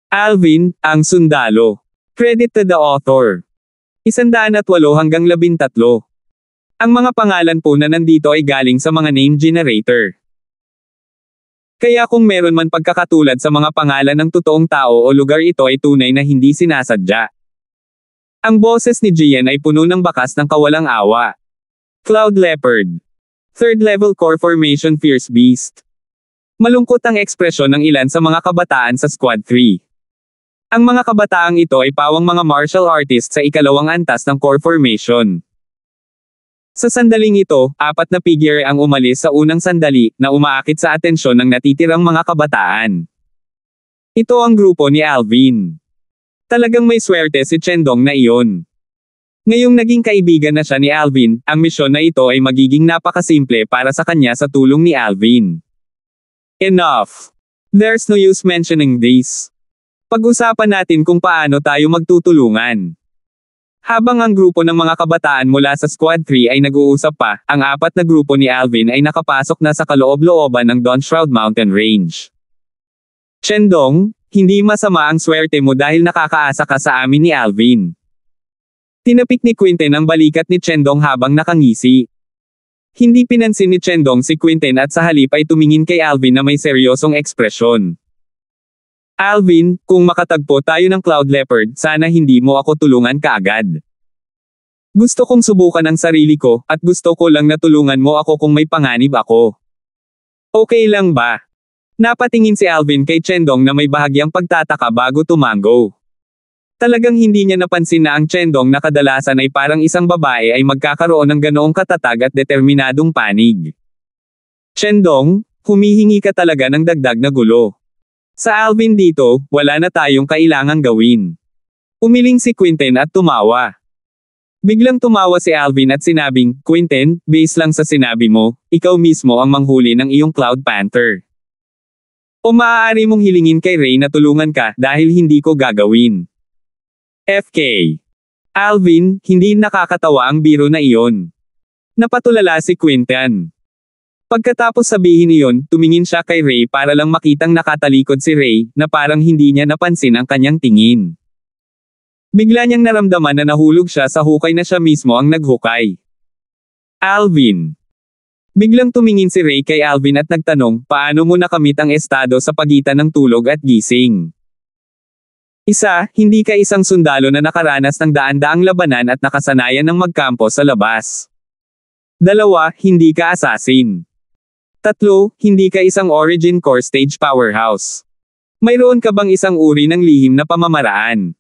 Alvin, ang sundalo. Credit to the author. 108 hanggang 13. Ang mga pangalan po na nandito ay galing sa mga name generator. Kaya kung meron man pagkakatulad sa mga pangalan ng totoong tao o lugar, ito ay tunay na hindi sinasadya. Ang boses ni Gian ay puno ng bakas ng kawalang awa. Cloud Leopard. Third level core formation Fierce Beast. Malungkot ang ekspresyon ng ilan sa mga kabataan sa Squad 3. Ang mga kabataang ito ay pawang mga martial artists sa ikalawang antas ng core formation. Sa sandaling ito, 4 na figure ang umalis sa unang sandali na umaakit sa atensyon ng natitirang mga kabataan. Ito ang grupo ni Alvin. Talagang may swerte si Chendong na iyon. Ngayong naging kaibigan na siya ni Alvin, ang misyon na ito ay magiging napakasimple para sa kanya sa tulong ni Alvin. Enough! There's no use mentioning this. Pag-usapan natin kung paano tayo magtutulungan. Habang ang grupo ng mga kabataan mula sa Squad 3 ay nag-uusap pa, ang 4 na grupo ni Alvin ay nakapasok na sa kaloob-looban ng Dawnshroud Mountain Range. Chendong, hindi masama ang swerte mo dahil nakakaasa ka sa amin ni Alvin. Tinapik ni Quinten ang balikat ni Chendong habang nakangisi. Hindi pinansin ni Chendong si Quinten at sa halip ay tumingin kay Alvin na may seryosong ekspresyon. Alvin, kung makatagpo tayo ng Cloud Leopard, sana hindi mo ako tulungan kaagad. Gusto kong subukan ang sarili ko, at gusto ko lang na tulungan mo ako kung may panganib ako. Okay lang ba? Napatingin si Alvin kay Chendong na may bahagyang pagtataka bago tumango. Talagang hindi niya napansin na ang Chendong na kadalasan ay parang isang babae ay magkakaroon ng ganoong katatag at determinadong panig. Chendong, humihingi ka talaga ng dagdag na gulo. Sa Alvin dito, wala na tayong kailangang gawin. Umiling si Quinten at tumawa. Biglang tumawa si Alvin at sinabing, Quinten, base lang sa sinabi mo, ikaw mismo ang manghuli ng iyong Cloud Panther. O maaari mong hilingin kay Ray na tulungan ka dahil hindi ko gagawin. FK. Alvin, hindi nakakatawa ang biro na iyon. Napatulala si Quinten. Pagkatapos sabihin iyon, tumingin siya kay Ray para lang makitang nakatalikod si Ray, na parang hindi niya napansin ang kanyang tingin. Bigla niyang naramdaman na nahulog siya sa hukay na siya mismo ang naghukay. Alvin. Biglang tumingin si Ray kay Alvin at nagtanong, paano mo nakamit ang estado sa pagitan ng tulog at gising? Isa, hindi ka isang sundalo na nakaranas ng daan-daang labanan at nakasanayan ng magkampo sa labas. 2, hindi ka assassin. 3, hindi ka isang Origin Core Stage powerhouse. Mayroon ka bang isang uri ng lihim na pamamaraan?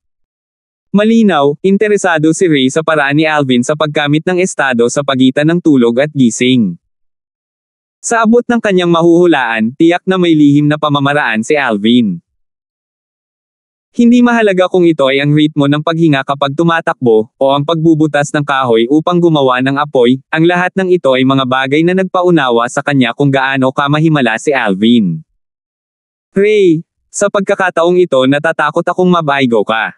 Malinaw, interesado si Ray sa paraan ni Alvin sa pagkamit ng estado sa pagitan ng tulog at gising. Sa abot ng kanyang mahuhulaan, tiyak na may lihim na pamamaraan si Alvin. Hindi mahalaga kung ito ay ang ritmo ng paghinga kapag tumatakbo, o ang pagbubutas ng kahoy upang gumawa ng apoy, ang lahat ng ito ay mga bagay na nagpaunawa sa kanya kung gaano kamahimala si Alvin. Ray, sa pagkakataong ito natatakot akong mabaigo ka.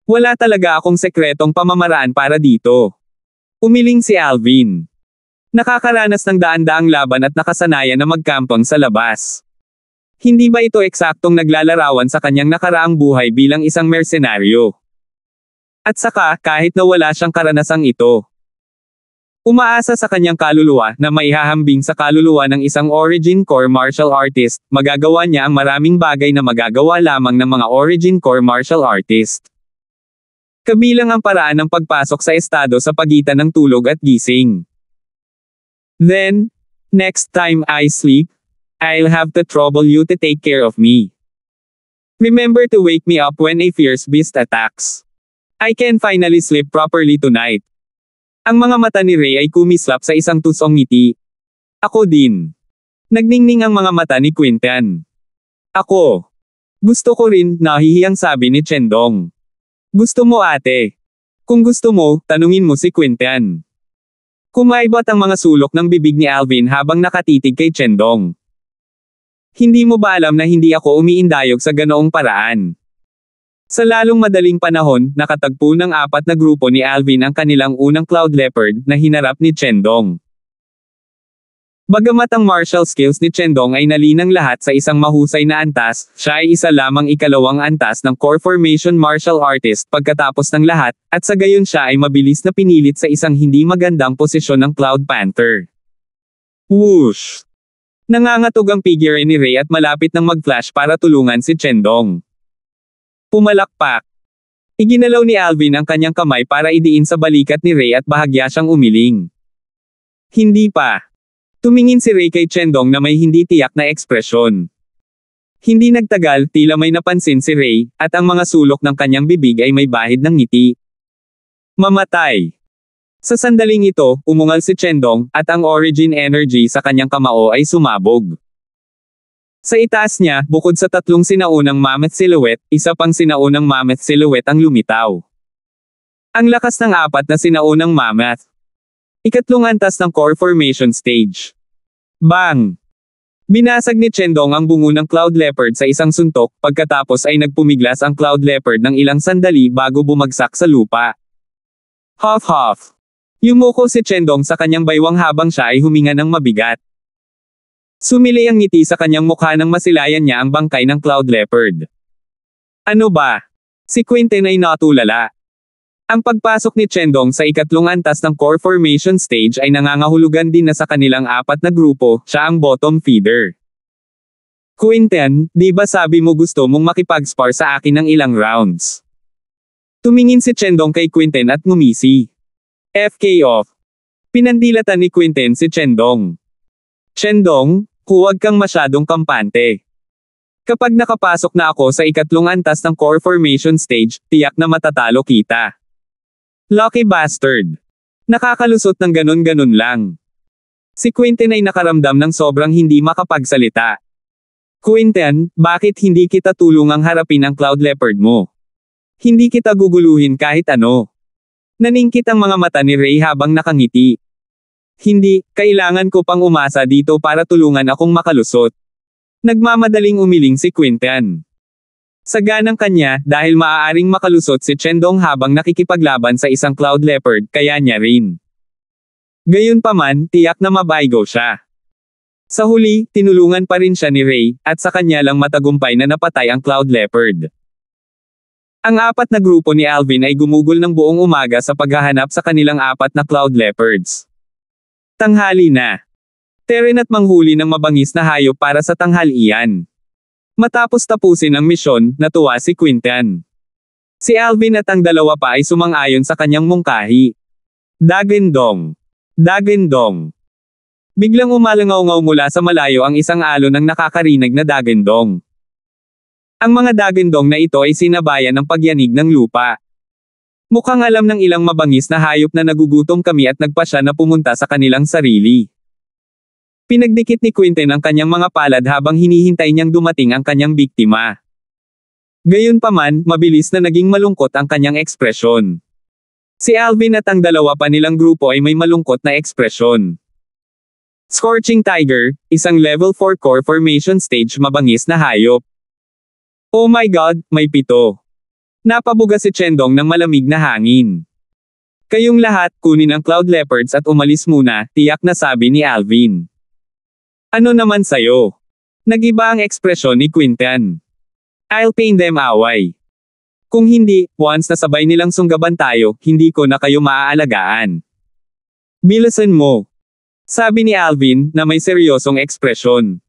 Wala talaga akong sekretong pamamaraan para dito. Umiling si Alvin. Nakakaranas ng daan-daang laban at nakasanayan na magkampong sa labas. Hindi ba ito eksaktong naglalarawan sa kanyang nakaraang buhay bilang isang mersenaryo? At saka, kahit na wala siyang karanasang ito, umaasa sa kanyang kaluluwa na maihahambing sa kaluluwa ng isang Origin Core martial artist, magagawa niya ang maraming bagay na magagawa lamang ng mga Origin Core martial artist. Kabilang ang paraan ng pagpasok sa estado sa pagitan ng tulog at gising. Then, next time I sleep, I'll have to trouble you to take care of me. Remember to wake me up when a fierce beast attacks. I can finally sleep properly tonight. Ang mga mata ni Ray ay kumislap sa isang tusong ngiti. Ako din. Nagningning ang mga mata ni Quinten. Ako. Gusto ko rin, nahihiyang sabi ni Chendong. Gusto mo ate? Kung gusto mo, tanungin mo si Quinten. Kumaibot ang mga sulok ng bibig ni Alvin habang nakatitig kay Chendong. Hindi mo ba alam na hindi ako umiindayog sa ganoong paraan? Sa lalong madaling panahon, nakatagpo ng 4 na grupo ni Alvin ang kanilang unang Cloud Leopard na hinarap ni Chendong. Bagamat ang martial skills ni Chendong ay nalinang lahat sa isang mahusay na antas, siya ay isa lamang ikalawang antas ng core formation martial artist pagkatapos ng lahat, at sa gayon siya ay mabilis na pinilit sa isang hindi magandang posisyon ng Cloud Panther. Whoosh! Nangangatog ang figure ni Ray at malapit nang mag-flash para tulungan si Chendong. Pumalakpak. Iginalaw ni Alvin ang kanyang kamay para idiin sa balikat ni Ray at bahagya siyang umiling. Hindi pa. Tumingin si Ray kay Chendong na may hindi tiyak na ekspresyon. Hindi nagtagal, tila may napansin si Ray, at ang mga sulok ng kanyang bibig ay may bahid ng ngiti. Mamatay. Sa sandaling ito, umungal si Chendong, at ang origin energy sa kanyang kamao ay sumabog. Sa itaas niya, bukod sa tatlong sinaunang mammoth silhouette, isa pang sinaunang mammoth silhouette ang lumitaw. Ang lakas ng apat na sinaunang mammoth. Ikatlong antas ng core formation stage. Bang! Binasag ni Chendong ang bungo ng Cloud Leopard sa isang suntok, pagkatapos ay nagpumiglas ang Cloud Leopard ng ilang sandali bago bumagsak sa lupa. Huff. Yumuko si Chendong sa kanyang baywang habang siya ay huminga ng mabigat. Sumili ang ngiti sa kanyang mukha nang masilayan niya ang bangkay ng Cloud Leopard. Ano ba? Si Quinten ay natulala. Ang pagpasok ni Chendong sa ikatlong antas ng core formation stage ay nangangahulugan din na sa kanilang apat na grupo, siya ang bottom feeder. Quinten, di ba sabi mo gusto mong makipag-spar sa akin ng ilang rounds? Tumingin si Chendong kay Quinten at ngumisi. FK off. Pinandilatan ni Quinten si Chendong. Chendong, huwag kang masyadong kampante. Kapag nakapasok na ako sa ikatlong antas ng core formation stage, tiyak na matatalo kita. Lucky bastard. Nakakalusot ng ganun-ganun lang. Si Quinten ay nakaramdam ng sobrang hindi makapagsalita. Quinten, bakit hindi kita tulungang harapin ang Cloud Leopard mo? Hindi kita guguluhin kahit ano. Naningkit ang mga mata ni Ray habang nakangiti. Hindi, kailangan ko pang umasa dito para tulungan akong makalusot. Nagmamadaling umiling si Quinten. Saganang kanya, dahil maaaring makalusot si Chendong habang nakikipaglaban sa isang Cloud Leopard, kaya niya rin. Gayunpaman, tiyak na mabaygo siya. Sa huli, tinulungan pa rin siya ni Ray, at sa kanya lang matagumpay na napatay ang Cloud Leopard. Ang apat na grupo ni Alvin ay gumugol ng buong umaga sa paghahanap sa kanilang apat na Cloud Leopards. Tanghali na. Teren at manghuli ng mabangis na hayop para sa tanghalian. Matapos tapusin ang misyon, natuwa si Quinten. Si Alvin at ang dalawa pa ay sumang-ayon sa kanyang mungkahi. Dagendong. Dagendong. Biglang umalangaw-ngaw mula sa malayo ang isang alon ng nakakarinig na dagendong. Ang mga dagendong na ito ay sinabayan ng pagyanig ng lupa. Mukhang alam ng ilang mabangis na hayop na nagugutom kami at nagpasya na pumunta sa kanilang sarili. Pinagdikit ni Quinten ang kanyang mga palad habang hinihintay niyang dumating ang kanyang biktima. Gayunpaman, mabilis na naging malungkot ang kanyang ekspresyon. Si Alvin at ang dalawa pa nilang grupo ay may malungkot na ekspresyon. Scorching Tiger, isang level 4 core formation stage mabangis na hayop. Oh my God, may 7. Napabuga si Chendong ng malamig na hangin. Kayong lahat, kunin ang Cloud Leopards at umalis muna, tiyak na sabi ni Alvin. Ano naman sayo? Nag-iba ang ekspresyon ni Quinten. I'll pain them away. Kung hindi, once na sabay nilang sunggaban tayo, hindi ko na kayo maaalagaan. Bilisan mo. Sabi ni Alvin, na may seryosong ekspresyon.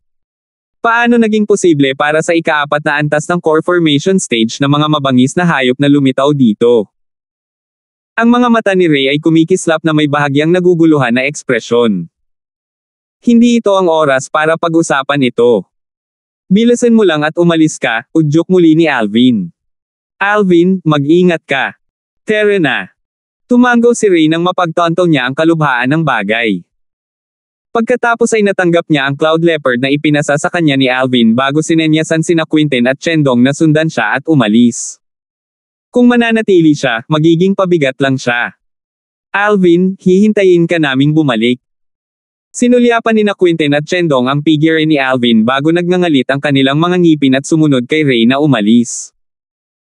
Paano naging posible para sa ika-4 na antas ng core formation stage na mga mabangis na hayop na lumitaw dito? Ang mga mata ni Ray ay kumikislap na may bahagyang naguguluhan na ekspresyon. Hindi ito ang oras para pag-usapan ito. Bilisan mo lang at umalis ka, udyok muli ni Alvin. Alvin, mag-ingat ka. Tara na. Tumanggaw si Ray nang mapagtanto niya ang kalubhaan ng bagay. Pagkatapos ay natanggap niya ang Cloud Leopard na ipinasa sa kanya ni Alvin bago sinenyasan sina Quinten at Chendong na sundan siya at umalis. Kung mananatili siya, magiging pabigat lang siya. Alvin, hihintayin ka naming bumalik. Sinulyapan ni na Quinten at Chendong ang figure ni Alvin bago nagngangalit ang kanilang mga ngipin at sumunod kay Ray na umalis.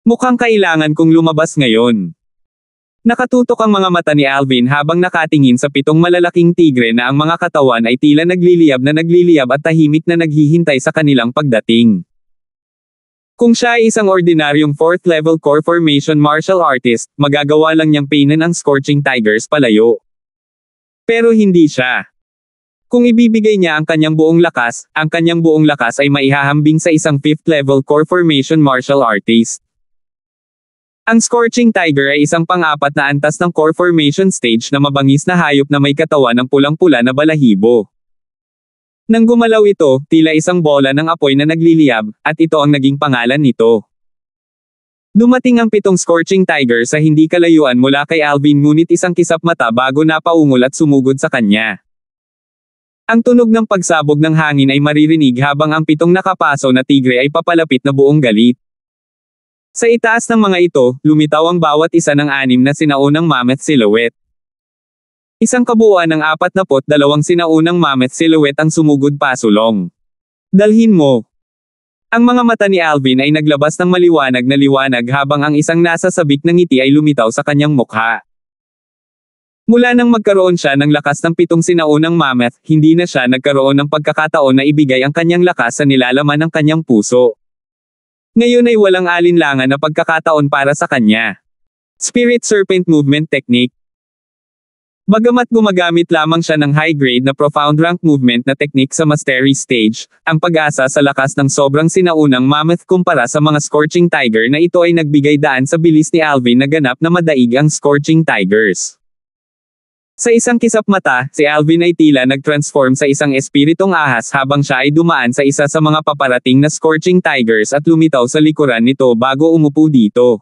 Mukhang kailangan kong lumabas ngayon. Nakatutok ang mga mata ni Alvin habang nakatingin sa 7 malalaking tigre na ang mga katawan ay tila nagliliyab at tahimik na naghihintay sa kanilang pagdating. Kung siya ay isang ordinaryong 4th level core formation martial artist, magagawa lang niyang painin ang Scorching Tigers palayo. Pero hindi siya. Kung ibibigay niya ang kanyang buong lakas ay maihahambing sa isang 5th level core formation martial artist. Ang Scorching Tiger ay isang pang-apat na antas ng core formation stage na mabangis na hayop na may katawan ng pulang-pula na balahibo. Nang gumalaw ito, tila isang bola ng apoy na nagliliyab, at ito ang naging pangalan nito. Dumating ang 7 Scorching Tiger sa hindi kalayuan mula kay Alvin ngunit isang kisap mata bago napaungol at sumugod sa kanya. Ang tunog ng pagsabog ng hangin ay maririnig habang ang 7 nakapaso na tigre ay papalapit na buong galit. Sa itaas ng mga ito, lumitaw ang bawat isa ng 6 na sinaunang mammoth silhouette. Isang kabuuan ng 42 sinaunang mammoth silhouette ang sumugod pasulong. Dalhin mo. Ang mga mata ni Alvin ay naglabas ng maliwanag na liwanag habang ang isang nasa sabik ng ngiti ay lumitaw sa kanyang mukha. Mula nang magkaroon siya ng lakas ng 7 sinaunang mammoth, hindi na siya nagkaroon ng pagkakataon na ibigay ang kanyang lakas sa nilalaman ng kanyang puso. Ngayon ay walang alinlangan na pagkakataon para sa kanya. Spirit Serpent Movement Technique. Bagamat gumagamit lamang siya ng high-grade na profound rank movement na technique sa mastery stage, ang pag-asa sa lakas ng sobrang sinaunang mammoth kumpara sa mga Scorching Tiger na ito ay nagbigay daan sa bilis ni Alvin na ganap na madaig ang Scorching Tigers. Sa isang kisap mata, si Alvin ay tila nag-transform sa isang espiritong ahas habang siya ay dumaan sa isa sa mga paparating na Scorching Tigers at lumitaw sa likuran nito bago umupo dito.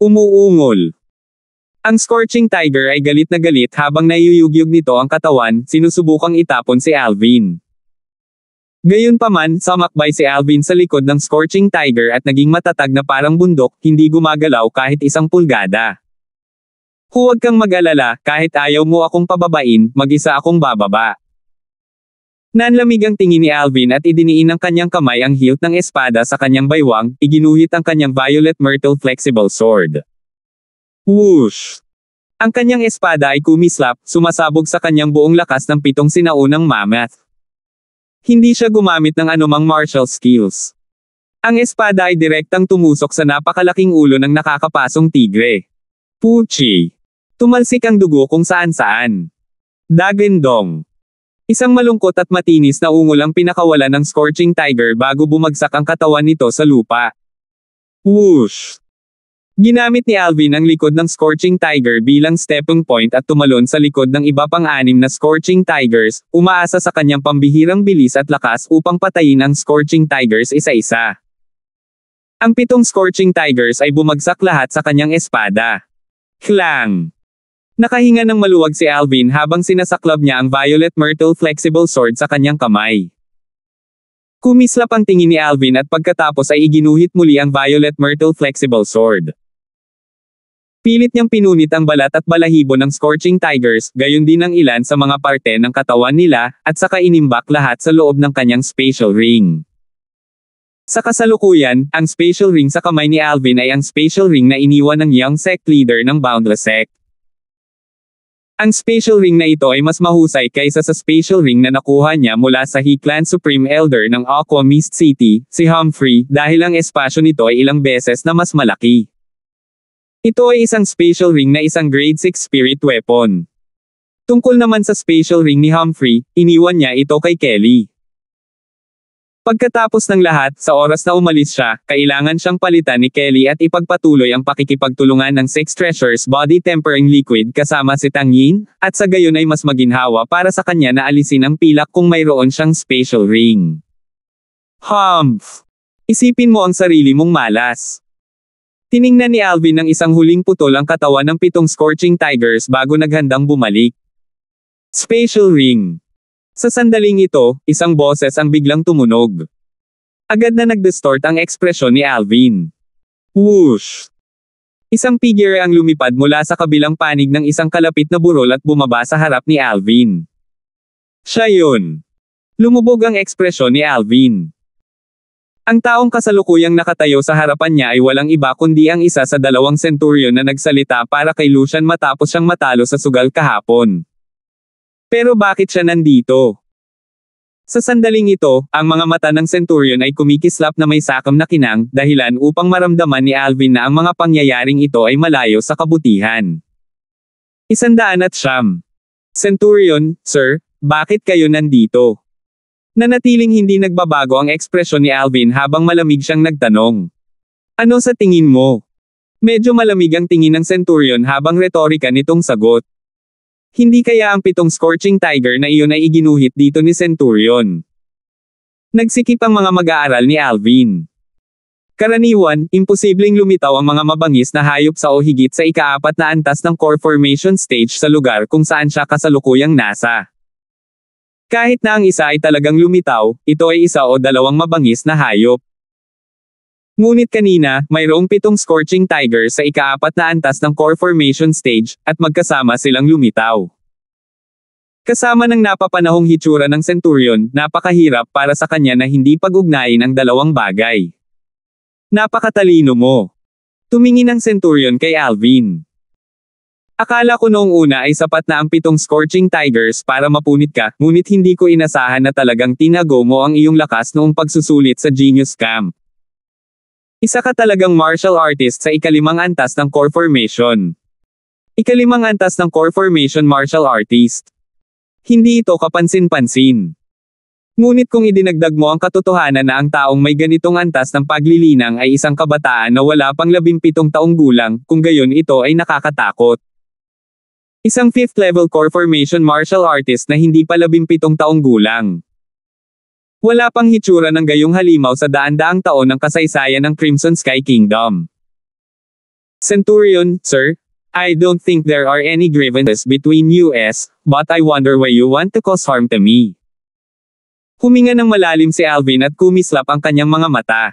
Umuungol. Ang Scorching Tiger ay galit na galit habang naiuyugyug nito ang katawan, sinusubukang itapon si Alvin. Gayunpaman, sumakbay si Alvin sa likod ng Scorching Tiger at naging matatag na parang bundok, hindi gumagalaw kahit 1 pulgada. Huwag kang mag-alala, kahit ayaw mo akong pababain, mag-isa akong bababa. Nanlamig ang tingin ni Alvin at idiniin ng kanyang kamay ang hilt ng espada sa kanyang baywang, iginuhit ang kanyang Violet Myrtle Flexible Sword. Whoosh! Ang kanyang espada ay kumislap, sumasabog sa kanyang buong lakas ng 7 sinaunang mammoth. Hindi siya gumamit ng anumang martial skills. Ang espada ay direktang tumusok sa napakalaking ulo ng nakakapasong tigre. Puchi! Tumalsik ang dugo kung saan-saan. Dagendong! Isang malungkot at matinis na ungol ang pinakawalan ng Scorching Tiger bago bumagsak ang katawan nito sa lupa. Whoosh! Ginamit ni Alvin ang likod ng Scorching Tiger bilang stepping point at tumalon sa likod ng iba pang 6 na Scorching Tigers, umaasa sa kanyang pambihirang bilis at lakas upang patayin ang Scorching Tigers isa-isa. Ang 7 Scorching Tigers ay bumagsak lahat sa kanyang espada. Klang! Nakahinga ng maluwag si Alvin habang sinasaklab niya ang Violet Myrtle Flexible Sword sa kanyang kamay. Kumislap ang tingin ni Alvin at pagkatapos ay iginuhit muli ang Violet Myrtle Flexible Sword. Pilit niyang pinunit ang balat at balahibo ng Scorching Tigers, gayon din ang ilan sa mga parte ng katawan nila, at saka inimbak lahat sa loob ng kanyang spatial ring. Sa kasalukuyan, ang spatial ring sa kamay ni Alvin ay ang spatial ring na iniwan ng young sect leader ng Boundless Sect. Ang spatial ring na ito ay mas mahusay kaysa sa spatial ring na nakuha niya mula sa He-Clan Supreme Elder ng Aqua Mist City, si Humphrey, dahil ang espasyo nito ay ilang beses na mas malaki. Ito ay isang spatial ring na isang grade 6 spirit weapon. Tungkol naman sa spatial ring ni Humphrey, iniwan niya ito kay Kelly. Pagkatapos ng lahat, sa oras na umalis siya, kailangan siyang palitan ni Kelly at ipagpatuloy ang pakikipagtulungan ng 6 Treasures Body Tempering Liquid kasama si Tang Yin, at sa gayon ay mas maginhawa para sa kanya na alisin ang pilak kung mayroon siyang spatial ring. Humph! Isipin mo ang sarili mong malas. Tiningnan ni Alvin ng isang huling putol ang katawan ng 7 Scorching Tigers bago naghandang bumalik. Spatial ring. Sa sandaling ito, isang boses ang biglang tumunog. Agad na nag-distort ang ekspresyon ni Alvin. Whoosh! Isang figure ang lumipad mula sa kabilang panig ng isang kalapit na burol at bumaba sa harap ni Alvin. Siya yun. Lumubog ang ekspresyon ni Alvin. Ang taong kasalukuyang nakatayo sa harapan niya ay walang iba kundi ang isa sa dalawang centurion na nagsalita para kay Lucian matapos siyang matalo sa sugal kahapon. Pero bakit siya nandito? Sa sandaling ito, ang mga mata ng centurion ay kumikislap na may sakam na kinang, dahilan upang maramdaman ni Alvin na ang mga pangyayaring ito ay malayo sa kabutihan. 109. Centurion, Sir, bakit kayo nandito? Nanatiling hindi nagbabago ang ekspresyon ni Alvin habang malamig siyang nagtanong. Ano sa tingin mo? Medyo malamig ang tingin ng centurion habang retorika nitong sagot. Hindi kaya ang 7 scorching tiger na iyon ay iginuhit dito ni centurion? Nagsikip ang mga mag-aaral ni Alvin. Karaniwan, imposibleng lumitaw ang mga mabangis na hayop sa o higit sa ika-4 na antas ng core formation stage sa lugar kung saan siya kasalukuyang nasa. Kahit na ang isa ay talagang lumitaw, ito ay isa o dalawang mabangis na hayop. Ngunit kanina, mayroong 7 scorching tiger sa ika-4 na antas ng core formation stage, at magkasama silang lumitaw. Kasama ng napapanahong hitsura ng centurion, napakahirap para sa kanya na hindi pag-ugnayin ang dalawang bagay. Napakatalino mo. Tumingin ang centurion kay Alvin. Akala ko noong una ay sapat na ang 7 scorching tigers para mapunit ka, ngunit hindi ko inasahan na talagang tinago mo ang iyong lakas noong pagsusulit sa Genius Camp. Isa ka talagang martial artist sa ika-5 antas ng core formation. Ika-5 antas ng core formation martial artist. Hindi ito kapansin-pansin. Ngunit kung idinagdag mo ang katotohanan na ang taong may ganitong antas ng paglilinang ay isang kabataan na wala pang 17 taong gulang, kung gayon ito ay nakakatakot. Isang 5th level core formation martial artist na hindi pa 17 taong gulang. Wala pang hitsura ng gayong halimaw sa daan-daang taon ng kasaysayan ng Crimson Sky Kingdom. Centurion, Sir, I don't think there are any grievances between us, but I wonder why you want to cause harm to me. Huminga ng malalim si Alvin at kumislap ang kanyang mga mata.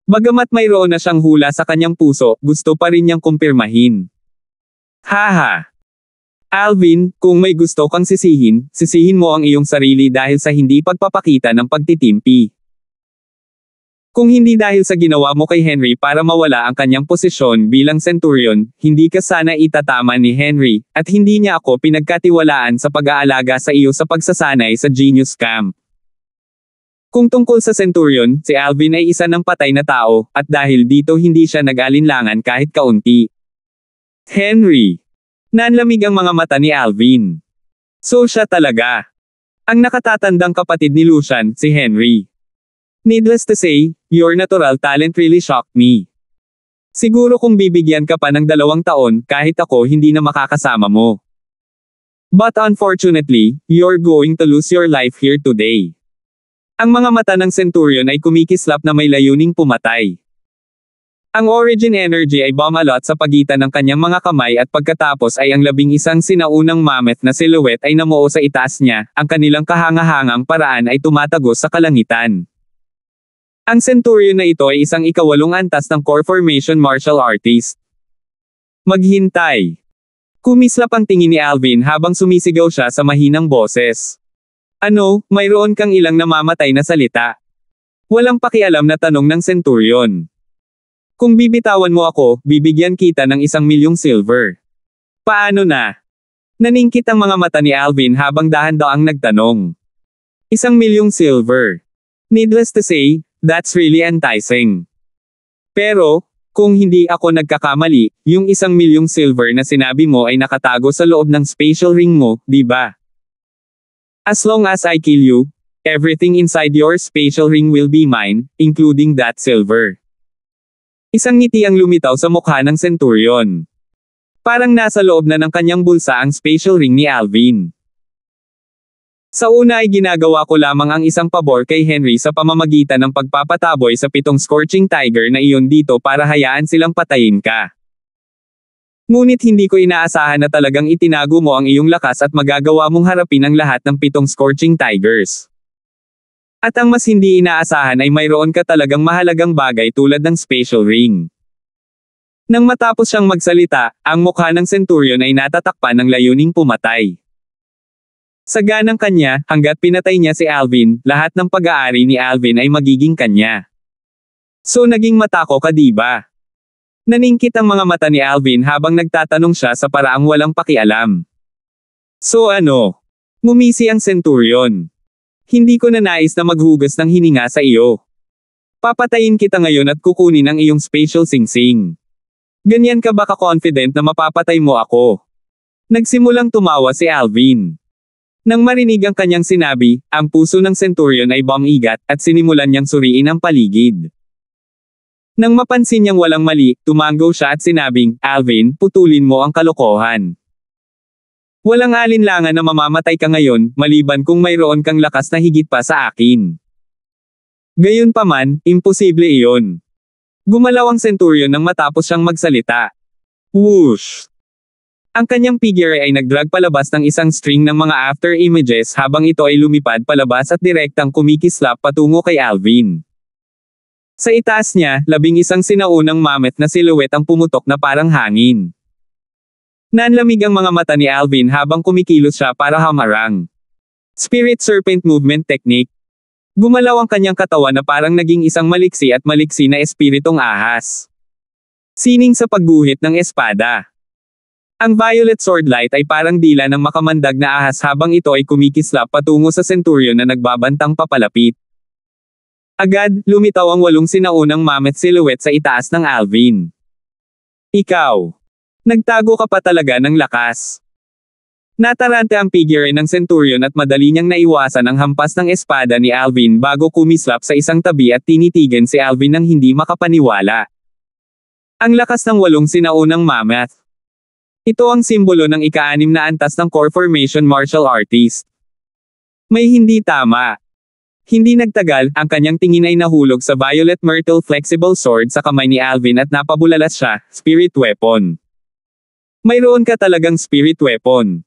Bagamat mayroon na siyang hula sa kanyang puso, gusto pa rin niyang kumpirmahin. Haha! Alvin, kung may gusto kang sisihin, sisihin mo ang iyong sarili dahil sa hindi pagpapakita ng pagtitimpi. Kung hindi dahil sa ginawa mo kay Henry para mawala ang kanyang posisyon bilang centurion, hindi ka sana itatama ni Henry, at hindi niya ako pinagkatiwalaan sa pag-aalaga sa iyo sa pagsasanay sa Genius Camp. Kung tungkol sa centurion, si Alvin ay isa ng patay na tao, at dahil dito hindi siya nag-alinlangan kahit kaunti. Henry! Nanlamig ang mga mata ni Alvin. So siya talaga. Ang nakatatandang kapatid ni Lucian, si Henry. Needless to say, your natural talent really shocked me. Siguro kung bibigyan ka pa ng 2 taon, kahit ako hindi na makakasama mo. But unfortunately, you're going to lose your life here today. Ang mga mata ng centurion ay kumikislap na may layuning pumatay. Ang origin energy ay bumalot sa pagitan ng kanyang mga kamay at pagkatapos ay ang 11 sinaunang mammoth na silhouette ay namuo sa itaas niya, ang kanilang kahangahangang paraan ay tumatagos sa kalangitan. Ang centurion na ito ay isang ika-8 antas ng core formation martial artist. Maghintay. Kumislap ang tingin ni Alvin habang sumisigaw siya sa mahinang boses. Ano, mayroon kang ilang namamatay na salita? Walang pakialam na tanong ng centurion. Kung bibitawan mo ako, bibigyan kita ng 1,000,000 silver. Paano na? Naningkit ang mga mata ni Alvin habang dahan-daang nagtanong. 1,000,000 silver. Needless to say, that's really enticing. Pero, kung hindi ako nagkakamali, yung 1,000,000 silver na sinabi mo ay nakatago sa loob ng spatial ring mo, di ba? As long as I kill you, everything inside your spatial ring will be mine, including that silver. Isang ngiti ang lumitaw sa mukha ng centurion. Parang nasa loob na ng kanyang bulsa ang spatial ring ni Alvin. Sa una ay ginagawa ko lamang ang isang pabor kay Henry sa pamamagitan ng pagpapataboy sa 7 scorching tiger na iyon dito para hayaan silang patayin ka. Ngunit hindi ko inaasahan na talagang itinago mo ang iyong lakas at magagawa mong harapin ang lahat ng 7 scorching tigers. At ang mas hindi inaasahan ay mayroon ka talagang mahalagang bagay tulad ng spatial ring. Nang matapos siyang magsalita, ang mukha ng centurion ay natatakpan ng layuning pumatay. Sa ganang kanya, hanggat pinatay niya si Alvin, lahat ng pag-aari ni Alvin ay magiging kanya. So naging matako ka diba? Naningkit ang mga mata ni Alvin habang nagtatanong siya sa paraang walang pakialam. So ano? Ngumisi ang Centurion. Hindi ko na nais na maghugas ng hininga sa iyo. Papatayin kita ngayon at kukunin ang iyong spatial singsing. Ganyan ka ba ka-confident na mapapatay mo ako? Nagsimulang tumawa si Alvin. Nang marinig ang kanyang sinabi, ang puso ng Centurion ay bumigat at sinimulan niyang suriin ang paligid. Nang mapansin niyang walang mali, tumanggo siya at sinabing, Alvin, putulin mo ang kalokohan. Walang alinlangan na mamamatay ka ngayon, maliban kung mayroon kang lakas na higit pa sa akin. Gayunpaman, imposible iyon. Gumalaw ang Centurion nang matapos siyang magsalita. Whoosh! Ang kanyang figure ay nagdrag palabas ng isang string ng mga after images habang ito ay lumipad palabas at direktang kumikislap patungo kay Alvin. Sa itaas niya, 11 sinaunang mammoth na silhouette ang pumutok na parang hangin. Nanlamig ang mga mata ni Alvin habang kumikilos siya para hamarang. Spirit Serpent Movement Technique. Gumalaw ang kanyang katawan na parang naging isang maliksi at maliksi na espiritong ahas. Sining sa pagguhit ng espada. Ang Violet Sword Light ay parang dila ng makamandag na ahas habang ito ay kumikislap patungo sa Centurion na nagbabantang papalapit. Agad, lumitaw ang 8 sinaunang mammoth silhouette sa itaas ng Alvin. Ikaw. Nagtago ka pa talaga ng lakas. Natarante ang figure ng Centurion at madali niyang naiwasan ang hampas ng espada ni Alvin bago kumislap sa isang tabi at tinitigan si Alvin ng hindi makapaniwala. Ang lakas ng 8 sinaunang mammoth. Ito ang simbolo ng ika-6 na antas ng core formation martial artist. May hindi tama. Hindi nagtagal, ang kanyang tingin ay nahulog sa Violet Myrtle Flexible Sword sa kamay ni Alvin at napabulalas siya, spirit weapon. Mayroon ka talagang spirit weapon.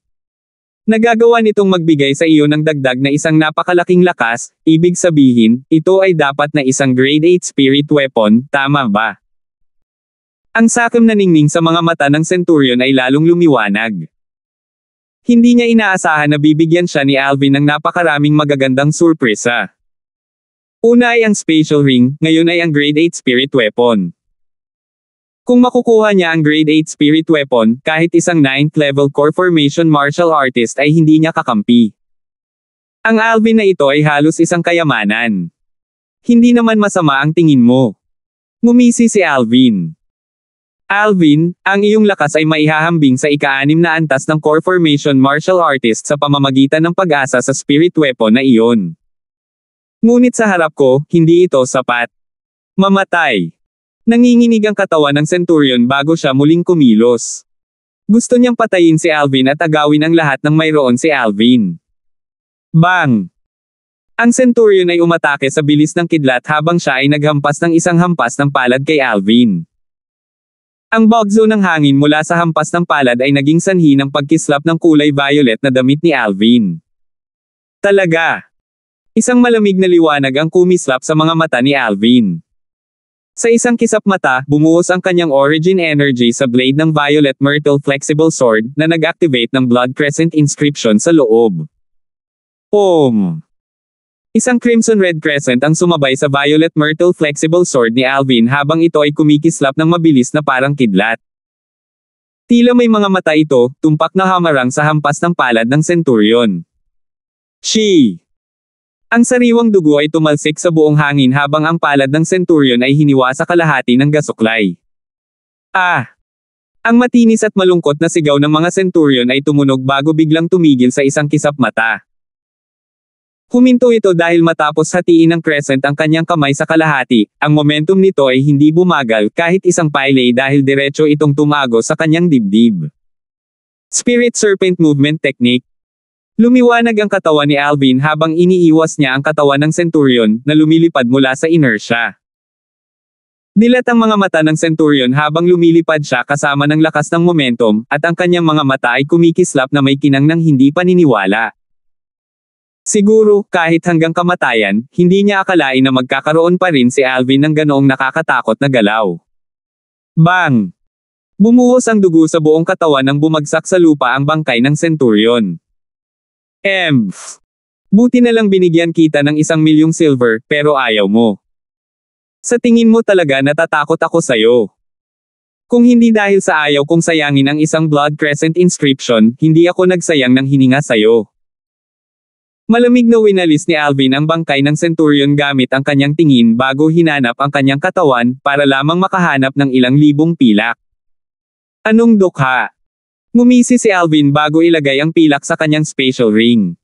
Nagagawa nitong magbigay sa iyo ng dagdag na isang napakalaking lakas, ibig sabihin, ito ay dapat na isang grade 8 spirit weapon, tama ba? Ang sakim na ningning sa mga mata ng Centurion ay lalong lumiwanag. Hindi niya inaasahan na bibigyan siya ni Alvin ng napakaraming magagandang surpresa. Una ay ang spatial ring, ngayon ay ang grade 8 spirit weapon. Kung makukuha niya ang grade 8 spirit weapon, kahit isang 9th level core formation martial artist ay hindi niya kakampi. Ang Alvin na ito ay halos isang kayamanan. Hindi naman masama ang tingin mo. Ngumisi si Alvin. Alvin, ang iyong lakas ay maihahambing sa ika-6 na antas ng core formation martial artist sa pamamagitan ng pag-asa sa spirit weapon na iyon. Ngunit sa harap ko, hindi ito sapat. Mamatay. Nanginginig ang katawan ng Centurion bago siya muling kumilos. Gusto niyang patayin si Alvin at agawin ang lahat ng mayroon si Alvin. Bang! Ang Centurion ay umatake sa bilis ng kidlat habang siya ay naghampas ng isang hampas ng palad kay Alvin. Ang bugzo ng hangin mula sa hampas ng palad ay naging sanhi ng pagkislap ng kulay violet na damit ni Alvin. Talaga! Isang malamig na liwanag ang kumislap sa mga mata ni Alvin. Sa isang kisap mata, bumuhos ang kanyang origin energy sa blade ng Violet Myrtle Flexible Sword na nag-activate ng Blood Crescent inscription sa loob. Om! Isang crimson red crescent ang sumabay sa Violet Myrtle Flexible Sword ni Alvin habang ito ay kumikislap ng mabilis na parang kidlat. Tila may mga mata ito, tumpak na hamarang sa hampas ng palad ng Centurion. She! Ang sariwang dugo ay tumalsik sa buong hangin habang ang palad ng Centurion ay hiniwa sa kalahati ng gasuklay. Ah! Ang matinis at malungkot na sigaw ng mga Centurion ay tumunog bago biglang tumigil sa isang kisap mata. Huminto ito dahil matapos hatiin ng crescent ang kanyang kamay sa kalahati, ang momentum nito ay hindi bumagal kahit isang pile dahil diretso itong tumago sa kanyang dibdib. Spirit Serpent Movement Technique. Lumiwanag ang katawan ni Alvin habang iniiwas niya ang katawan ng Centurion na lumilipad mula sa inertia. Dilat ang mga mata ng Centurion habang lumilipad siya kasama ng lakas ng momentum, at ang kanyang mga mata ay kumikislap na may kinang ng hindi paniniwala. Siguro, kahit hanggang kamatayan, hindi niya akalain na magkakaroon pa rin si Alvin ng ganoong nakakatakot na galaw. Bang! Bumuhos ang dugo sa buong katawan nang bumagsak sa lupa ang bangkay ng Centurion. Buti na lang binigyan kita ng 1,000,000 silver, pero ayaw mo. Sa tingin mo talaga natatakot ako sa'yo. Kung hindi dahil sa ayaw kong sayangin ang isang blood crescent inscription, hindi ako nagsayang ng hininga sa'yo. Malamig na winalis ni Alvin ang bangkay ng Centurion gamit ang kanyang tingin bago hinanap ang kanyang katawan para lamang makahanap ng ilang libong pilak. Anong dukha? Ngumisi si Alvin bago ilagay ang pilak sa kanyang spatial ring.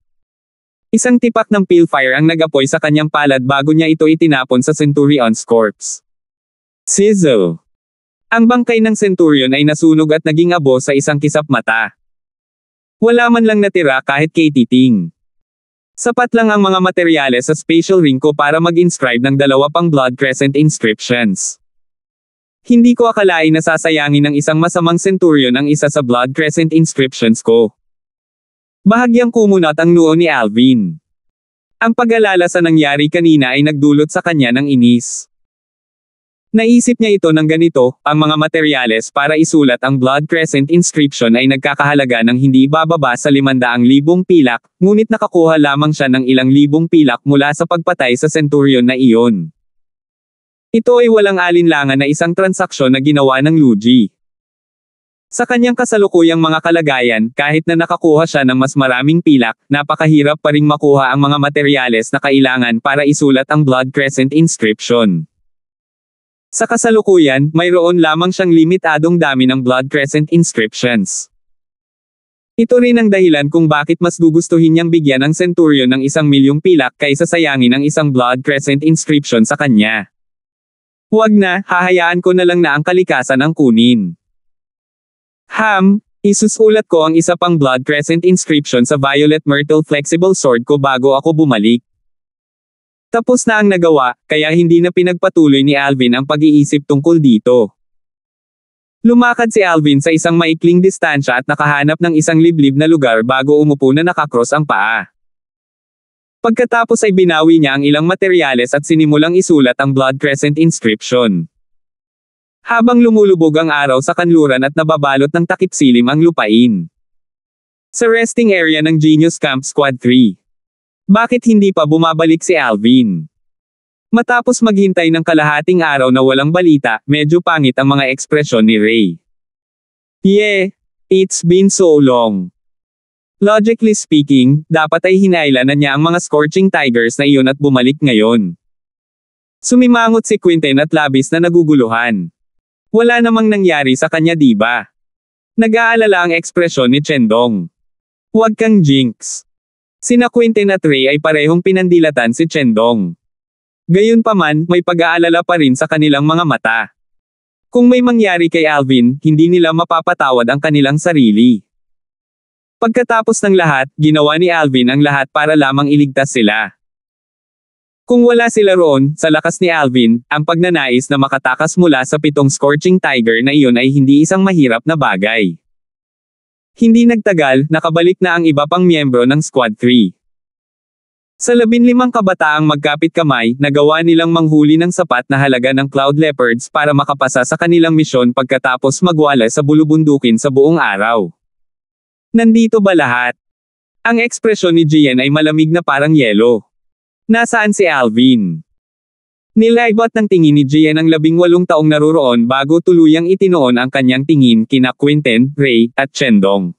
Isang tipak ng pilfire ang nag-apoy sa kanyang palad bago niya ito itinapon sa Centurion's corpse. Sizzle! Ang bangkay ng Centurion ay nasunog at naging abo sa isang kisap mata. Wala man lang natira kahit kay titing. Sapat lang ang mga materyales sa spatial ring ko para mag-inscribe ng 2 pang blood crescent inscriptions. Hindi ko akalain na sasayangin ng isang masamang Centurion ang isa sa blood crescent inscriptions ko. Bahagyang kumunat ang noo ni Alvin. Ang pag-alala sa nangyari kanina ay nagdulot sa kanya ng inis. Naisip niya ito ng ganito, ang mga materyales para isulat ang blood crescent inscription ay nagkakahalaga ng hindi bababa sa 500,000 pilak, ngunit nakakuha lamang siya ng ilang libong pilak mula sa pagpatay sa Centurion na iyon. Ito ay walang alinlangan na isang transaksyon na ginawa ng Luigi. Sa kanyang kasalukuyang mga kalagayan, kahit na nakakuha siya ng mas maraming pilak, napakahirap pa ring makuha ang mga materyales na kailangan para isulat ang blood crescent inscription. Sa kasalukuyan, mayroon lamang siyang limitadong dami ng blood crescent inscriptions. Ito rin ang dahilan kung bakit mas gugustuhin niyang bigyan ng Centurion ng 1,000,000 pilak kaysa sayangin ang isang blood crescent inscription sa kanya. Huwag na, hahayaan ko na lang na ang kalikasan ang kunin. Isusulat ko ang isa pang blood crescent inscription sa Violet Myrtle flexible sword ko bago ako bumalik. Tapos na ang nagawa, kaya hindi na pinagpatuloy ni Alvin ang pag-iisip tungkol dito. Lumakad si Alvin sa isang maikling distansya at nakahanap ng isang liblib na lugar bago umupo na nakakross ang paa. Pagkatapos ay binawi niya ang ilang materyales at sinimulang isulat ang blood crescent inscription. Habang lumulubog ang araw sa kanluran at nababalot ng takip silim ang lupain. Sa resting area ng Genius Camp Squad 3. Bakit hindi pa bumabalik si Alvin? Matapos maghintay ng kalahating araw na walang balita, medyo pangit ang mga ekspresyon ni Ray. Yeah, it's been so long. Logically speaking, dapat ay hinailan na niya ang mga Scorching Tigers na iyon at bumalik ngayon. Sumimangot si Quinten at labis na naguguluhan. Wala namang nangyari sa kanya diba? Nag-aalala ang ekspresyon ni Chendong. Huwag kang jinx. Sina Quinten at Ray ay parehong pinandilatan si Chendong. Gayunpaman, may pag-aalala pa rin sa kanilang mga mata. Kung may mangyari kay Alvin, hindi nila mapapatawad ang kanilang sarili. Pagkatapos ng lahat, ginawa ni Alvin ang lahat para lamang iligtas sila. Kung wala sila roon, sa lakas ni Alvin, ang pagnanais na makatakas mula sa 7 Scorching Tiger na iyon ay hindi isang mahirap na bagay. Hindi nagtagal, nakabalik na ang iba pang miyembro ng Squad 3. Sa 15 kabataang magkapit kamay, nagawa nilang manghuli ng sapat na halaga ng Cloud Leopards para makapasa sa kanilang misyon pagkatapos magwala sa bulubundukin sa buong araw. Nandito ba lahat? Ang ekspresyon ni Gian ay malamig na parang yelo. Nasaan si Alvin? Nilaybot ng tingin ni Gian ang 18 taong naruroon bago tuluyang itinoon ang kanyang tingin kina Quinten, Ray, at Chendong.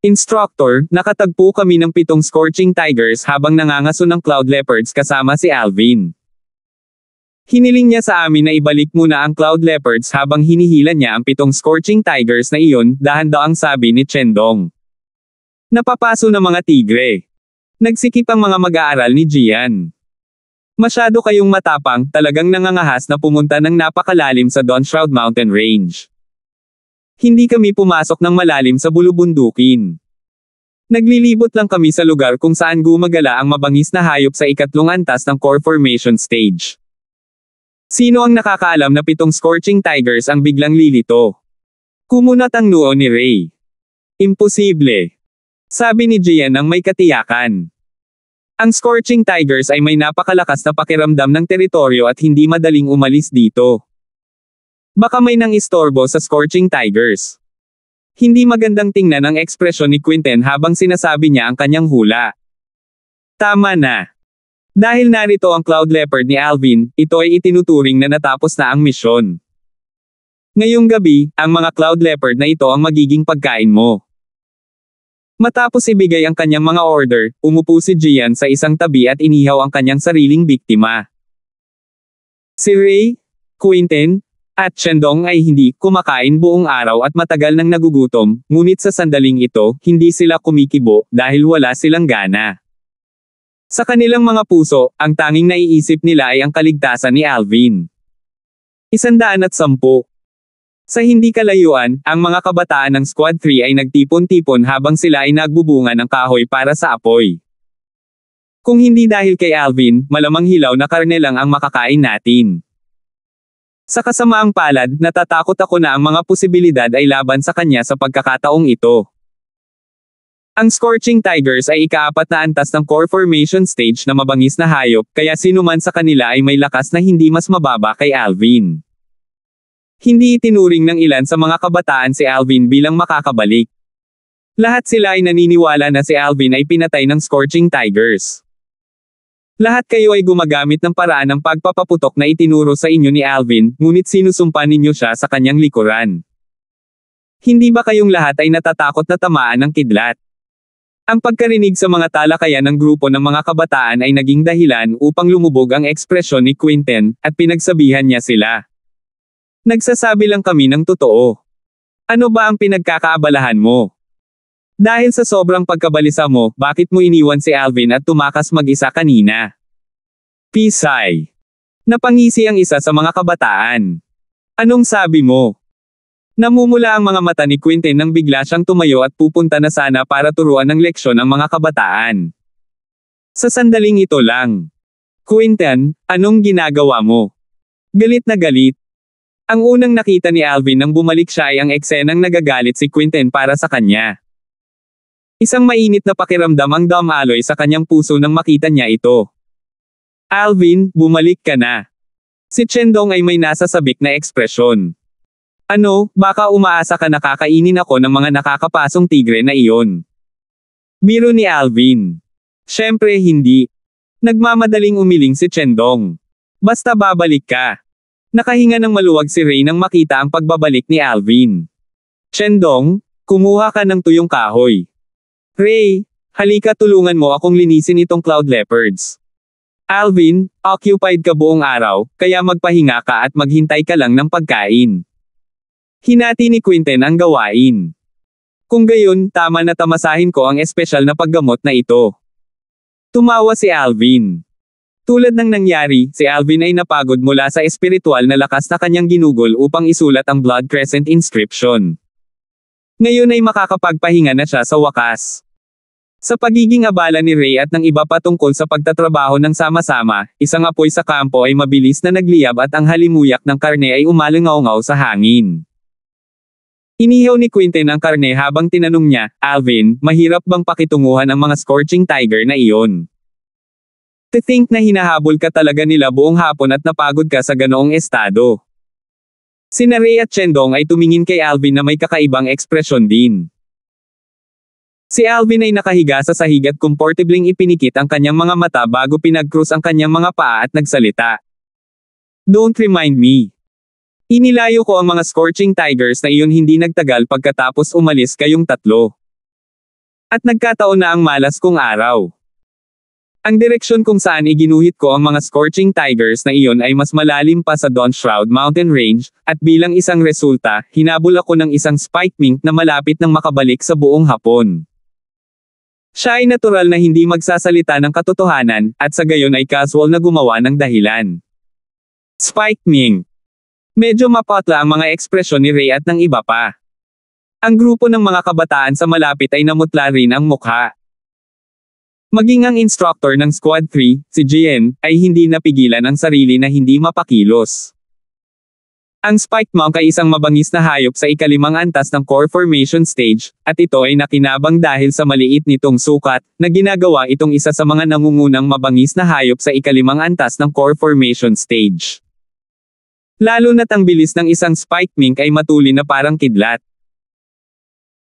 Instructor, nakatagpo kami ng 7 Scorching Tigers habang nangangaso ng Cloud Leopards kasama si Alvin. Hiniling niya sa amin na ibalik muna ang Cloud Leopards habang hinihila niya ang 7 Scorching Tigers na iyon, dahan-daang sabi ni Chendong. Napapaso na mga tigre. Nagsikip ang mga mag-aaral ni Gian. Masyado kayong matapang, talagang nangangahas na pumunta ng napakalalim sa Dawnshroud Mountain Range. Hindi kami pumasok ng malalim sa bulubundukin. Naglilibot lang kami sa lugar kung saan gumagala ang mabangis na hayop sa 3 antas ng core formation stage. Sino ang nakakaalam na 7 Scorching Tigers ang biglang lilito? Kumunat ang noo ni Ray. Imposible. Sabi ni Gian nang may katiyakan. Ang Scorching Tigers ay may napakalakas na pakiramdam ng teritoryo at hindi madaling umalis dito. Baka may nang-istorbo sa Scorching Tigers. Hindi magandang tingnan ang ekspresyon ni Quinten habang sinasabi niya ang kanyang hula. Tama na. Dahil narito ang Cloud Leopard ni Alvin, ito ay itinuturing na natapos na ang misyon. Ngayong gabi, ang mga Cloud Leopard na ito ang magiging pagkain mo. Matapos ibigay ang kanyang mga order, umupo si Gian sa isang tabi at inihaw ang kanyang sariling biktima. Si Ray, Quentin, at Shendong ay hindi kumakain buong araw at matagal nang nagugutom, ngunit sa sandaling ito, hindi sila kumikibo dahil wala silang gana. Sa kanilang mga puso, ang tanging naiisip nila ay ang kaligtasan ni Alvin. 110. Sa hindi kalayuan, ang mga kabataan ng Squad 3 ay nagtipon-tipon habang sila ay nagbubunga ng kahoy para sa apoy. Kung hindi dahil kay Alvin, malamang hilaw na karne lang ang makakain natin. Sa kasamaang palad, natatakot ako na ang mga posibilidad ay laban sa kanya sa pagkakataong ito. Ang Scorching Tigers ay ika-4 na antas ng core formation stage na mabangis na hayop, kaya sino man sa kanila ay may lakas na hindi mas mababa kay Alvin. Hindi itinuring ng ilan sa mga kabataan si Alvin bilang makakabalik. Lahat sila ay naniniwala na si Alvin ay pinatay ng Scorching Tigers. Lahat kayo ay gumagamit ng paraan ng pagpapaputok na itinuro sa inyo ni Alvin, ngunit sinusumpa ninyo siya sa kanyang likuran. Hindi ba kayong lahat ay natatakot na tamaan ng kidlat? Ang pagkarinig sa mga talakayan ng grupo ng mga kabataan ay naging dahilan upang lumubog ang ekspresyon ni Quentin, at pinagsabihan niya sila. Nagsasabi lang kami ng totoo. Ano ba ang pinagkakaabalahan mo? Dahil sa sobrang pagkabalisa mo, bakit mo iniwan si Alvin at tumakas mag-isa kanina? Pisay. Napangisi ang isa sa mga kabataan. Anong sabi mo? Namumula ang mga mata ni Quentin nang bigla siyang tumayo at pupunta na sana para turuan ng leksyon ang mga kabataan. Sa sandaling ito lang. Quentin, anong ginagawa mo? Galit na galit. Ang unang nakita ni Alvin nang bumalik siya ay ang eksenang nagagalit si Quentin para sa kanya. Isang mainit na pakiramdam ang dumaloy sa kanyang puso nang makita niya ito. Alvin, bumalik ka na. Si Shendong ay may nasasabik na ekspresyon. Ano, baka umaasa ka na kakainin ako ng mga nakakapasong tigre na iyon? Biro ni Alvin. Siyempre hindi. Nagmamadaling umiling si Shendong. Basta babalik ka. Nakahinga ng maluwag si Ray nang makita ang pagbabalik ni Alvin. Shendong, kumuha ka ng tuyong kahoy. Ray, halika tulungan mo akong linisin itong Cloud Leopards. Alvin, occupied ka buong araw, kaya magpahinga ka at maghintay ka lang ng pagkain. Hinati ni Quentin ang gawain. Kung gayon, tama na tamasahin ko ang espesyal na paggamot na ito. Tumawa si Alvin. Tulad ng nangyari, si Alvin ay napagod mula sa espiritual na lakas na kanyang ginugol upang isulat ang Blood Crescent inscription. Ngayon ay makakapagpahinga na siya sa wakas. Sa pagiging abala ni Ray at ng iba pa tungkol sa pagtatrabaho ng sama-sama, isang apoy sa kampo ay mabilis na nagliyab at ang halimuyak ng karne ay umalangaw-ngaw sa hangin. Inihaw ni Quentin ang karne habang tinanong niya, Alvin, mahirap bang pakitunguhan ang mga Scorching Tiger na iyon? To think na hinahabol ka talaga nila buong hapon at napagod ka sa ganoong estado. Sina Ray at Shendong ay tumingin kay Alvin na may kakaibang ekspresyon din. Si Alvin ay nakahiga sa sahig at komportableng ipinikit ang kanyang mga mata bago pinag-cross ang kanyang mga paa at nagsalita. Don't remind me. Inilayo ko ang mga Scorching Tigers na iyon hindi nagtagal pagkatapos umalis kayong tatlo. At nagkataon na ang malas kong araw. Ang direksyon kung saan iginuhit ko ang mga Scorching Tigers na iyon ay mas malalim pa sa Dawn Shroud Mountain Range, at bilang isang resulta, hinabol ako ng isang spike mink na malapit nang makabalik sa buong hapon. Siya ay natural na hindi magsasalita ng katotohanan, at sa gayon ay casual na gumawa ng dahilan. Spike mink. Medyo mapatla ang mga ekspresyon ni Ray at ng iba pa. Ang grupo ng mga kabataan sa malapit ay namutla rin ang mukha. Maging ang instructor ng Squad 3, si Jian, ay hindi napigilan ang sarili na hindi mapakilos. Ang Spike Monk ay isang mabangis na hayop sa ikalimang antas ng core formation stage, at ito ay nakinabang dahil sa maliit nitong sukat, na ginagawa itong isa sa mga nangungunang mabangis na hayop sa ikalimang antas ng core formation stage. Lalo na't ang bilis ng isang Spike Mink ay matuli na parang kidlat.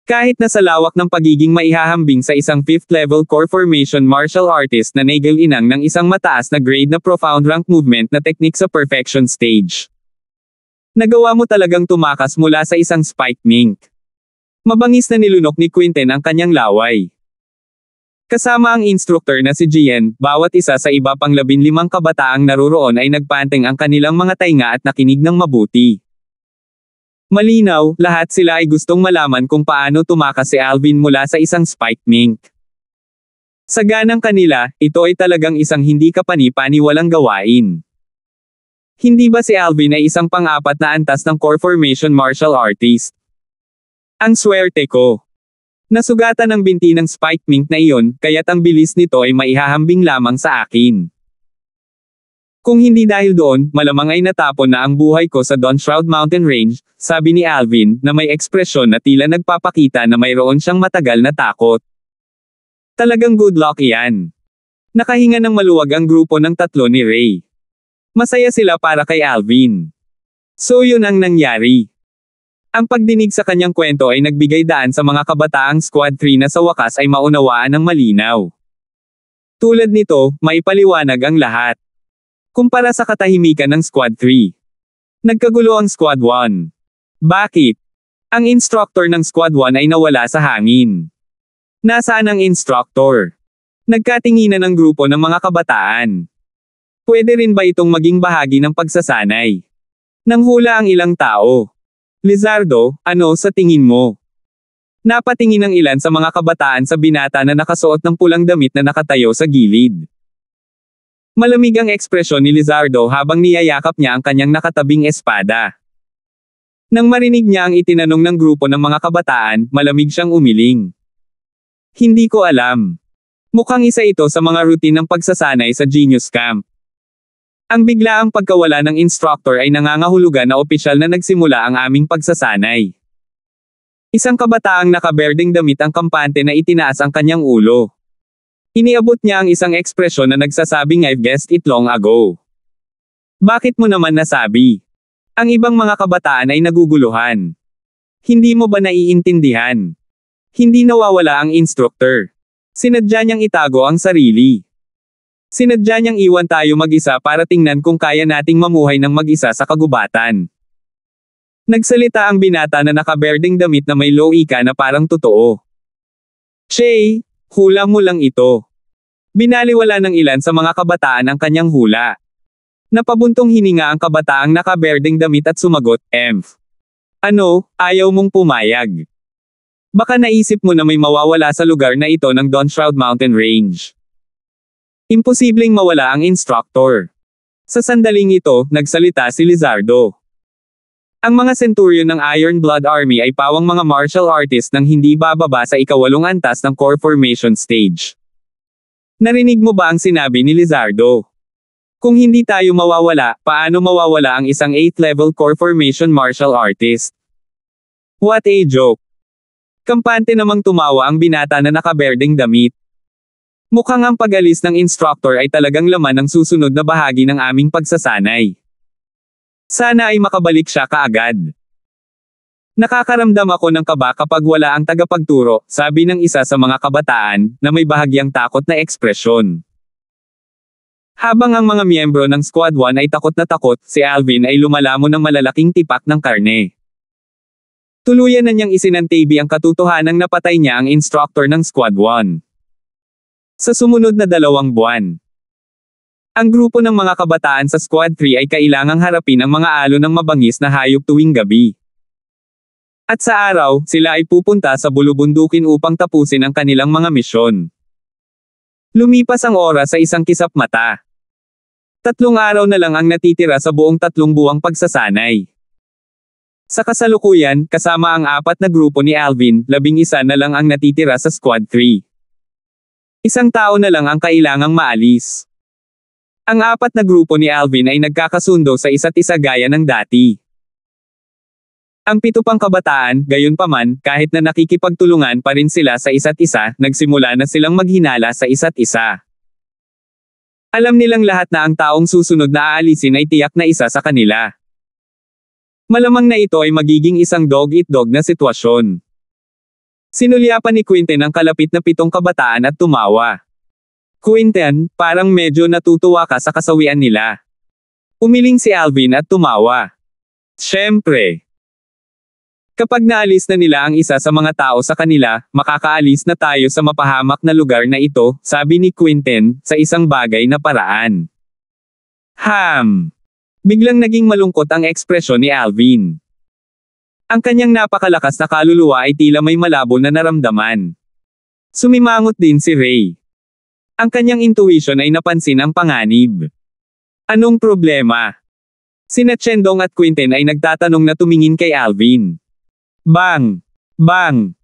Kahit na sa lawak ng pagiging maihahambing sa isang 5th level core formation martial artist na naigalinang ng isang mataas na grade na profound rank movement na technique sa perfection stage. Nagawa mo talagang tumakas mula sa isang spike mink. Mabangis na nilunok ni Quinten ang kanyang laway. Kasama ang instructor na si Gian, bawat isa sa iba pang 15 kabataang naroroon ay nagpanteng ang kanilang mga tainga at nakinig ng mabuti. Malinaw, lahat sila ay gustong malaman kung paano tumakas si Alvin mula sa isang spike mink. Sa ganang kanila, ito ay talagang isang hindi kapani-paniwalang gawain. Hindi ba si Alvin ay isang pang-apat na antas ng core formation martial artist? Ang swerte ko. Nasugatan ang binti ng spike mink na iyon, kaya't ang bilis nito ay maihahambing lamang sa akin. Kung hindi dahil doon, malamang ay natapon na ang buhay ko sa Dawnshroud Mountain Range, sabi ni Alvin, na may ekspresyon na tila nagpapakita na mayroon siyang matagal na takot. Talagang good luck iyan. Nakahinga ng maluwag ang grupo ng tatlo ni Ray. Masaya sila para kay Alvin. So yun ang nangyari. Ang pagdinig sa kanyang kwento ay nagbigay daan sa mga kabataang Squad 3 na sa wakas ay maunawaan ng malinaw. Tulad nito, maipaliwanag ang lahat. Kumpara sa katahimikan ng Squad 3. Nagkagulo ang Squad 1. Bakit? Ang instructor ng Squad 1 ay nawala sa hangin. Nasaan ang instructor? Nagkatinginan ang grupo ng mga kabataan. Pwede rin ba itong maging bahagi ng pagsasanay? Nanghula ang ilang tao. Lizardo, ano sa tingin mo? Napatingin ang ilan sa mga kabataan sa binata na nakasuot ng pulang damit na nakatayo sa gilid. Malamig ang ekspresyon ni Lizardo habang niyayakap niya ang kanyang nakatabing espada. Nang marinig niya ang itinanong ng grupo ng mga kabataan, malamig siyang umiling. Hindi ko alam. Mukhang isa ito sa mga routine ng pagsasanay sa Genius Camp. Ang biglaang pagkawala ng instructor ay nangangahulugan na opisyal na nagsimula ang aming pagsasanay. Isang kabataang nakaberdeng damit ang kampante na itinaas ang kanyang ulo. Iniabot niya ang isang ekspresyon na nagsasabing I've guessed it long ago. Bakit mo naman nasabi? Ang ibang mga kabataan ay naguguluhan. Hindi mo ba naiintindihan? Hindi nawawala ang instructor. Sinadya niyang itago ang sarili. Sinadya niyang iwan tayo mag-isa para tingnan kung kaya nating mamuhay ng mag-isa sa kagubatan. Nagsalita ang binata na nakaberdeng damit na may loika na parang totoo. Shay, hula mo lang ito. Binaliwala ng ilan sa mga kabataan ang kanyang hula. Napabuntong hininga ang kabataang nakaberdeng damit at sumagot, Ano, ayaw mong pumayag? Baka naisip mo na may mawawala sa lugar na ito ng Dawnshroud Mountain Range. Imposibleng mawala ang instructor. Sa sandaling ito, nagsalita si Lizardo. Ang mga centurion ng Iron Blood Army ay pawang mga martial artist nang hindi bababa sa ika-8 antas ng core formation stage. Narinig mo ba ang sinabi ni Lizardo? Kung hindi tayo mawawala, paano mawawala ang isang 8th level core formation martial artist? What a joke! Kampante namang tumawa ang binata na nakaberdeng damit. Mukhang ang pag-alis ng instructor ay talagang laman ng susunod na bahagi ng aming pagsasanay. Sana ay makabalik siya kaagad. Nakakaramdam ako ng kaba kapag wala ang tagapagturo, sabi ng isa sa mga kabataan, na may bahagyang takot na ekspresyon. Habang ang mga miyembro ng Squad 1 ay takot na takot, si Alvin ay lumalamon ng malalaking tipak ng karne. Tuluyan na niyang isinantabi ang katotohanang napatay niya ang instructor ng Squad 1. Sa sumunod na 2 buwan, ang grupo ng mga kabataan sa Squad 3 ay kailangang harapin ang mga alon ng mabangis na hayop tuwing gabi. At sa araw, sila ay pupunta sa bulubundukin upang tapusin ang kanilang mga misyon. Lumipas ang oras sa isang kisap mata. 3 araw na lang ang natitira sa buong 3 buwang pagsasanay. Sa kasalukuyan, kasama ang 4 na grupo ni Alvin, 11 na lang ang natitira sa Squad 3. Isang tao na lang ang kailangang maalis. Ang 4 na grupo ni Alvin ay nagkakasundo sa isa't isa gaya ng dati. Ang 7 pang kabataan, gayunpaman, kahit na nakikipagtulungan pa rin sila sa isa't isa, nagsimula na silang maghinala sa isa't isa. Alam nilang lahat na ang taong susunod na aalisin ay tiyak na isa sa kanila. Malamang na ito ay magiging isang dog-eat-dog na sitwasyon. Sinulyapan ni Quinten ang kalapit na 7 kabataan at tumawa. Quinten, parang medyo natutuwa ka sa kasawian nila. Umiling si Alvin at tumawa. Siyempre. Kapag naalis na nila ang isa sa mga tao sa kanila, makakaalis na tayo sa mapahamak na lugar na ito, sabi ni Quinten, sa isang bagay na paraan. Biglang naging malungkot ang ekspresyon ni Alvin. Ang kanyang napakalakas na kaluluwa ay tila may malabo na naramdaman. Sumimangot din si Ray. Ang kanyang intuition ay napansin ang panganib. Anong problema? Sina Chendong at Quinten ay nagtatanong na tumingin kay Alvin. Bang! Bang!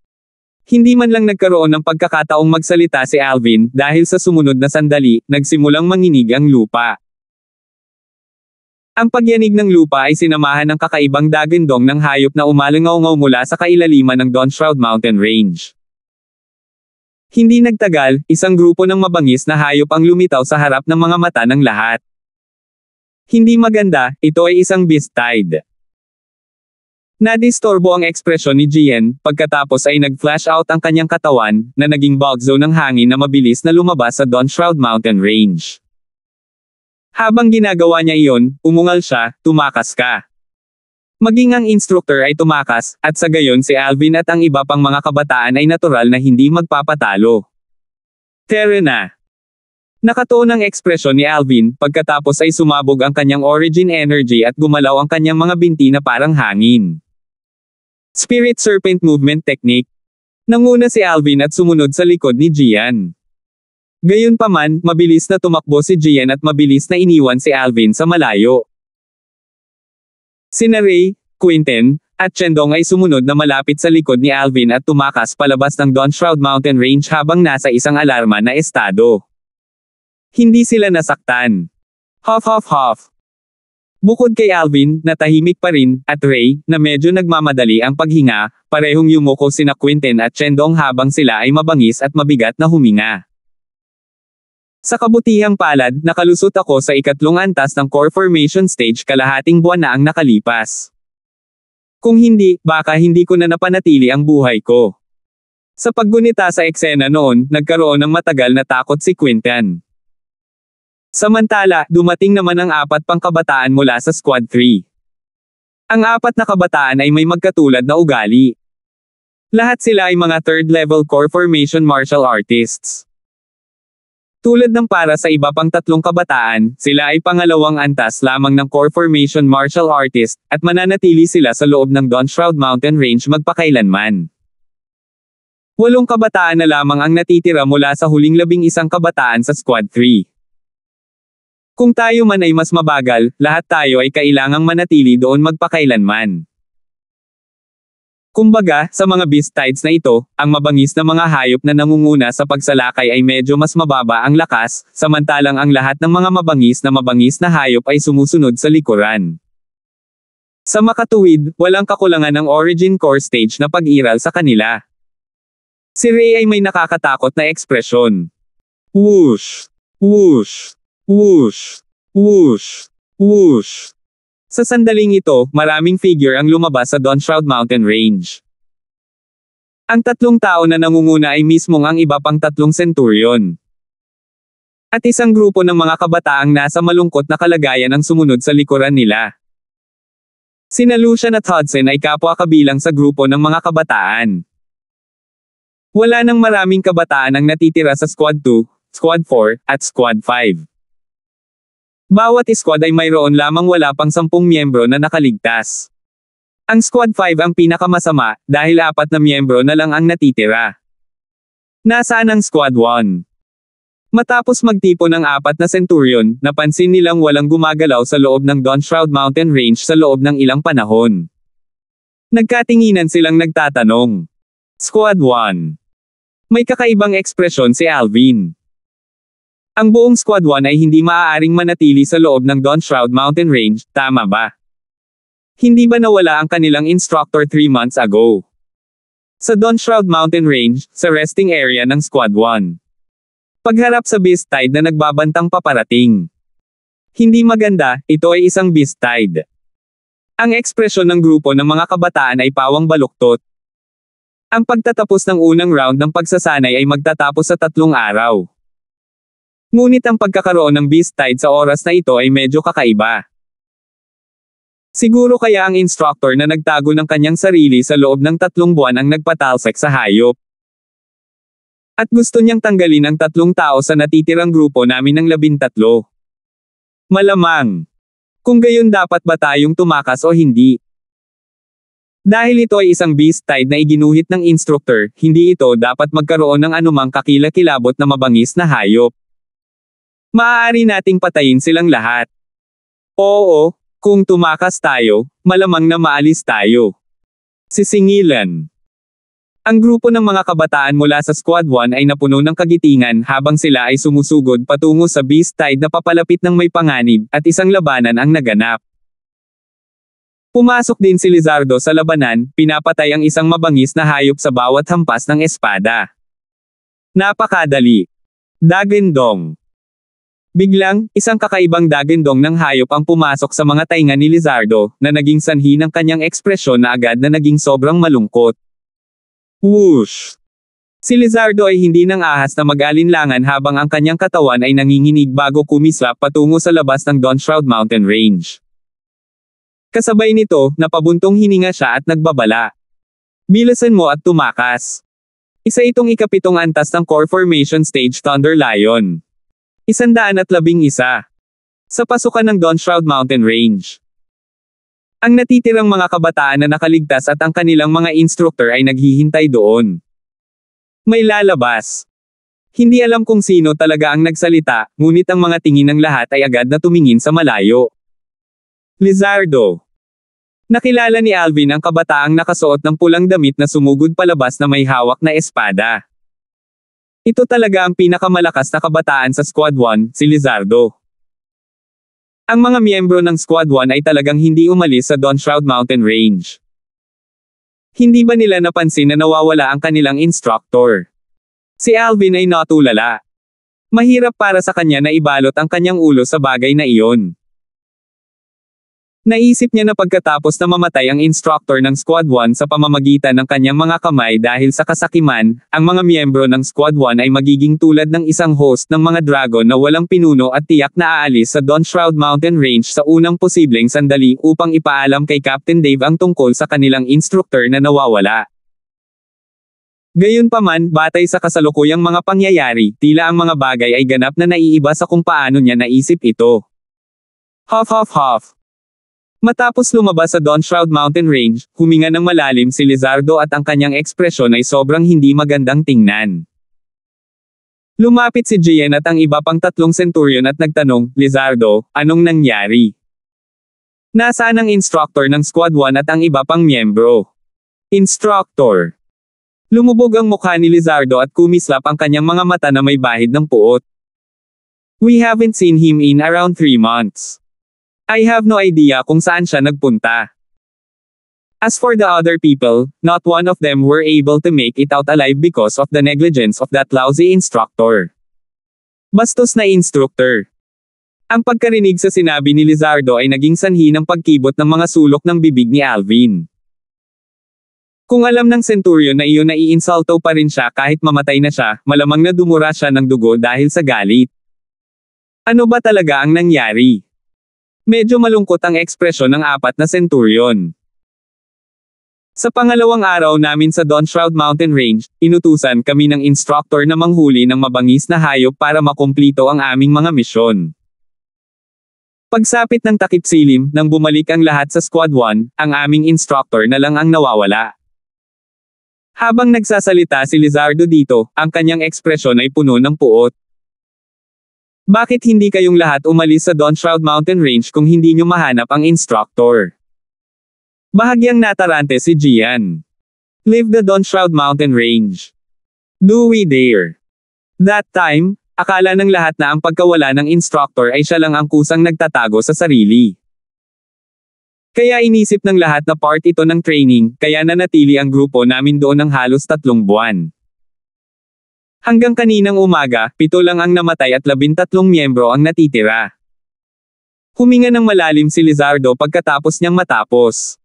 Hindi man lang nagkaroon ng pagkakataong magsalita si Alvin dahil sa sumunod na sandali, nagsimulang manginig ang lupa. Ang pagyanig ng lupa ay sinamahan ng kakaibang dagandong ng hayop na umalangaw-ngaw mula sa kailaliman ng Dawnshroud Mountain Range. Hindi nagtagal, isang grupo ng mabangis na hayop ang lumitaw sa harap ng mga mata ng lahat. Hindi maganda, ito ay isang beast tide. Nadistorbo ang ekspresyon ni Jian, pagkatapos ay nag-flash out ang kanyang katawan, na naging bulk zone ng hangin na mabilis na lumabas sa Dawnshroud Mountain Range. Habang ginagawa niya iyon, umungal siya, tumakas ka. Maging ang instructor ay tumakas, at sa gayon si Alvin at ang iba pang mga kabataan ay natural na hindi magpapatalo. Tara na. Nakatuon ang ekspresyon ni Alvin, pagkatapos ay sumabog ang kanyang origin energy at gumalaw ang kanyang mga binti na parang hangin. Spirit Serpent Movement Technique. Nanguna si Alvin at sumunod sa likod ni Jian. Gayunpaman, mabilis na tumakbo si Jian at mabilis na iniwan si Alvin sa malayo. Sina Ray, Quinten, at Chendong ay sumunod na malapit sa likod ni Alvin at tumakas palabas ng Dawnshroud Mountain Range habang nasa isang alarma na estado. Hindi sila nasaktan. Huff huff huff. Bukod kay Alvin, na tahimik pa rin, at Ray, na medyo nagmamadali ang paghinga, parehong yumuko sina Quinten at Chendong habang sila ay mabangis at mabigat na huminga. Sa kabutihang palad, nakalusot ako sa ikatlong antas ng core formation stage kalahating buwan na ang nakalipas. Kung hindi, baka hindi ko na napanatili ang buhay ko. Sa paggunita sa eksena noon, nagkaroon ng matagal na takot si Quinten. Samantala, dumating naman ang 4 pang kabataan mula sa Squad 3. Ang 4 na kabataan ay may magkatulad na ugali. Lahat sila ay mga 3rd level core formation martial artists. Tulad ng para sa iba pang 3 kabataan, sila ay pangalawang antas lamang ng core formation martial artist, at mananatili sila sa loob ng Dawnshroud Mountain Range magpakailanman. 8 kabataan na lamang ang natitira mula sa huling 11 kabataan sa Squad 3. Kung tayo man ay mas mabagal, lahat tayo ay kailangang manatili doon magpakailanman. Kumbaga, sa mga beast tides na ito, ang mabangis na mga hayop na nangunguna sa pagsalakay ay medyo mas mababa ang lakas, samantalang ang lahat ng mga mabangis na hayop ay sumusunod sa likuran. Sa makatuwid, walang kakulangan ng origin core stage na pag-iral sa kanila. Si Ray ay may nakakatakot na ekspresyon. Whoosh! Whoosh! Whoosh! Whoosh! Whoosh! Sa sandaling ito, maraming figure ang lumabas sa Dawnshroud Mountain Range. Ang 3 tao na nangunguna ay mismong ang iba pang 3 centurion. At isang grupo ng mga kabataang nasa malungkot na kalagayan ang sumunod sa likuran nila. Sina Lucian at Hudson ay kapwa kabilang sa grupo ng mga kabataan. Wala nang maraming kabataan ang natitira sa Squad 2, Squad 4, at Squad 5. Bawat squad ay mayroon lamang wala pang 10 miyembro na nakaligtas. Ang Squad 5 ang pinakamasama, dahil 4 na miyembro na lang ang natitira. Nasaan ang Squad 1? Matapos magtipon ng 4 na centurion, napansin nilang walang gumagalaw sa loob ng Dawnshroud Mountain Range sa loob ng ilang panahon. Nagkatinginan silang nagtatanong. Squad 1. May kakaibang ekspresyon si Alvin. Ang buong Squad 1 ay hindi maaaring manatili sa loob ng Dawnshroud Mountain Range, tama ba? Hindi ba nawala ang kanilang instructor 3 months ago? Sa Dawnshroud Mountain Range, sa resting area ng Squad 1. Pagharap sa beast tide na nagbabantang paparating. Hindi maganda, ito ay isang beast tide. Ang ekspresyon ng grupo ng mga kabataan ay pawang baluktot. Ang pagtatapos ng unang round ng pagsasanay ay magtatapos sa 3 araw. Ngunit ang pagkakaroon ng beast tide sa oras na ito ay medyo kakaiba. Siguro kaya ang instructor na nagtago ng kanyang sarili sa loob ng 3 buwan ang nagpatalsik sa hayop. At gusto niyang tanggalin ang 3 tao sa natitirang grupo namin ng 13. Malamang. Kung gayon dapat ba tayong tumakas o hindi? Dahil ito ay isang beast tide na iginuhit ng instructor, hindi ito dapat magkaroon ng anumang kakilakilabot na mabangis na hayop. Maaari nating patayin silang lahat. Oo, kung tumakas tayo, malamang na maalis tayo. Sisingilan. Ang grupo ng mga kabataan mula sa Squad 1 ay napuno ng kagitingan habang sila ay sumusugod patungo sa beast tide na papalapit ng may panganib, at isang labanan ang naganap. Pumasok din si Lizardo sa labanan, pinapatay ang isang mabangis na hayop sa bawat hampas ng espada. Napakadali. Dagendong. Biglang, isang kakaibang dagendong ng hayop ang pumasok sa mga tainga ni Lizardo, na naging sanhi ng kanyang ekspresyon na agad na naging sobrang malungkot. Whoosh! Si Lizardo ay hindi nang ahas na mag-alinlangan habang ang kanyang katawan ay nanginginig bago kumislap patungo sa labas ng Dawnshroud Mountain Range. Kasabay nito, napabuntong hininga siya at nagbabala. Bilisan mo at tumakas. Isa itong ikapitong antas ng Core Formation Stage Thunder Lion. 111. Sa pasukan ng Dawnshroud Mountain Range. Ang natitirang mga kabataan na nakaligtas at ang kanilang mga instructor ay naghihintay doon. May lalabas. Hindi alam kung sino talaga ang nagsalita, ngunit ang mga tingin ng lahat ay agad na tumingin sa malayo. Lizardo. Nakilala ni Alvin ang kabataang nakasuot ng pulang damit na sumugod palabas na may hawak na espada. Ito talaga ang pinakamalakas na kabataan sa Squad 1, si Lizardo. Ang mga miyembro ng Squad 1 ay talagang hindi umalis sa Dawnshroud Mountain Range. Hindi ba nila napansin na nawawala ang kanilang instructor? Si Alvin ay natulala. Mahirap para sa kanya na ibalot ang kanyang ulo sa bagay na iyon. Naisip niya na pagkatapos na mamatay ang instructor ng Squad 1 sa pamamagitan ng kanyang mga kamay dahil sa kasakiman, ang mga miyembro ng Squad 1 ay magiging tulad ng isang host ng mga dragon na walang pinuno at tiyak na aalis sa Dawnshroud Mountain Range sa unang posibleng sandali upang ipaalam kay Captain Dave ang tungkol sa kanilang instructor na nawawala. Gayunpaman, batay sa kasalukuyang mga pangyayari, tila ang mga bagay ay ganap na naiiba sa kung paano niya naisip ito. Huff huff huff. Matapos lumabas sa Dawnshroud Mountain Range, huminga ng malalim si Lizardo at ang kanyang ekspresyon ay sobrang hindi magandang tingnan. Lumapit si Gian at ang iba pang 3 centurion at nagtanong, Lizardo, anong nangyari? Nasaan ang instructor ng Squad 1 at ang iba pang miyembro? Instructor. Lumubog ang mukha ni Lizardo at kumislap ang kanyang mga mata na may bahid ng puot. We haven't seen him in around 3 months. I have no idea kung saan siya nagpunta. As for the other people, not one of them were able to make it out alive because of the negligence of that lousy instructor. Bastos na instructor. Ang pagkarinig sa sinabi ni Lizardo ay naging sanhi ng pagkibot ng mga sulok ng bibig ni Alvin. Kung alam ng centurion na iyon na iinsulto pa rin siya kahit mamatay na siya, malamang na dumura siya ng dugo dahil sa galit. Ano ba talaga ang nangyari? Medyo malungkot ang ekspresyon ng 4 na centurion. Sa pangalawang araw namin sa Dawnshroud Mountain Range, inutusan kami ng instructor na manghuli ng mabangis na hayop para makumplito ang aming mga misyon. Pagsapit ng takip silim, nang bumalik ang lahat sa Squad 1, ang aming instructor na lang ang nawawala. Habang nagsasalita si Lizardo dito, ang kanyang ekspresyon ay puno ng puot. Bakit hindi kayong lahat umalis sa Dawnshroud Mountain Range kung hindi nyo mahanap ang instructor? Bahagyang natarante si Gian. Leave the Dawnshroud Mountain Range. Do we dare? That time, akala ng lahat na ang pagkawala ng instructor ay siya lang ang kusang nagtatago sa sarili. Kaya inisip ng lahat na part ito ng training, kaya nanatili ang grupo namin doon ng halos 3 buwan. Hanggang kaninang umaga, 7 lang ang namatay at 13 miyembro ang natitira. Huminga ng malalim si Lizardo pagkatapos niyang matapos.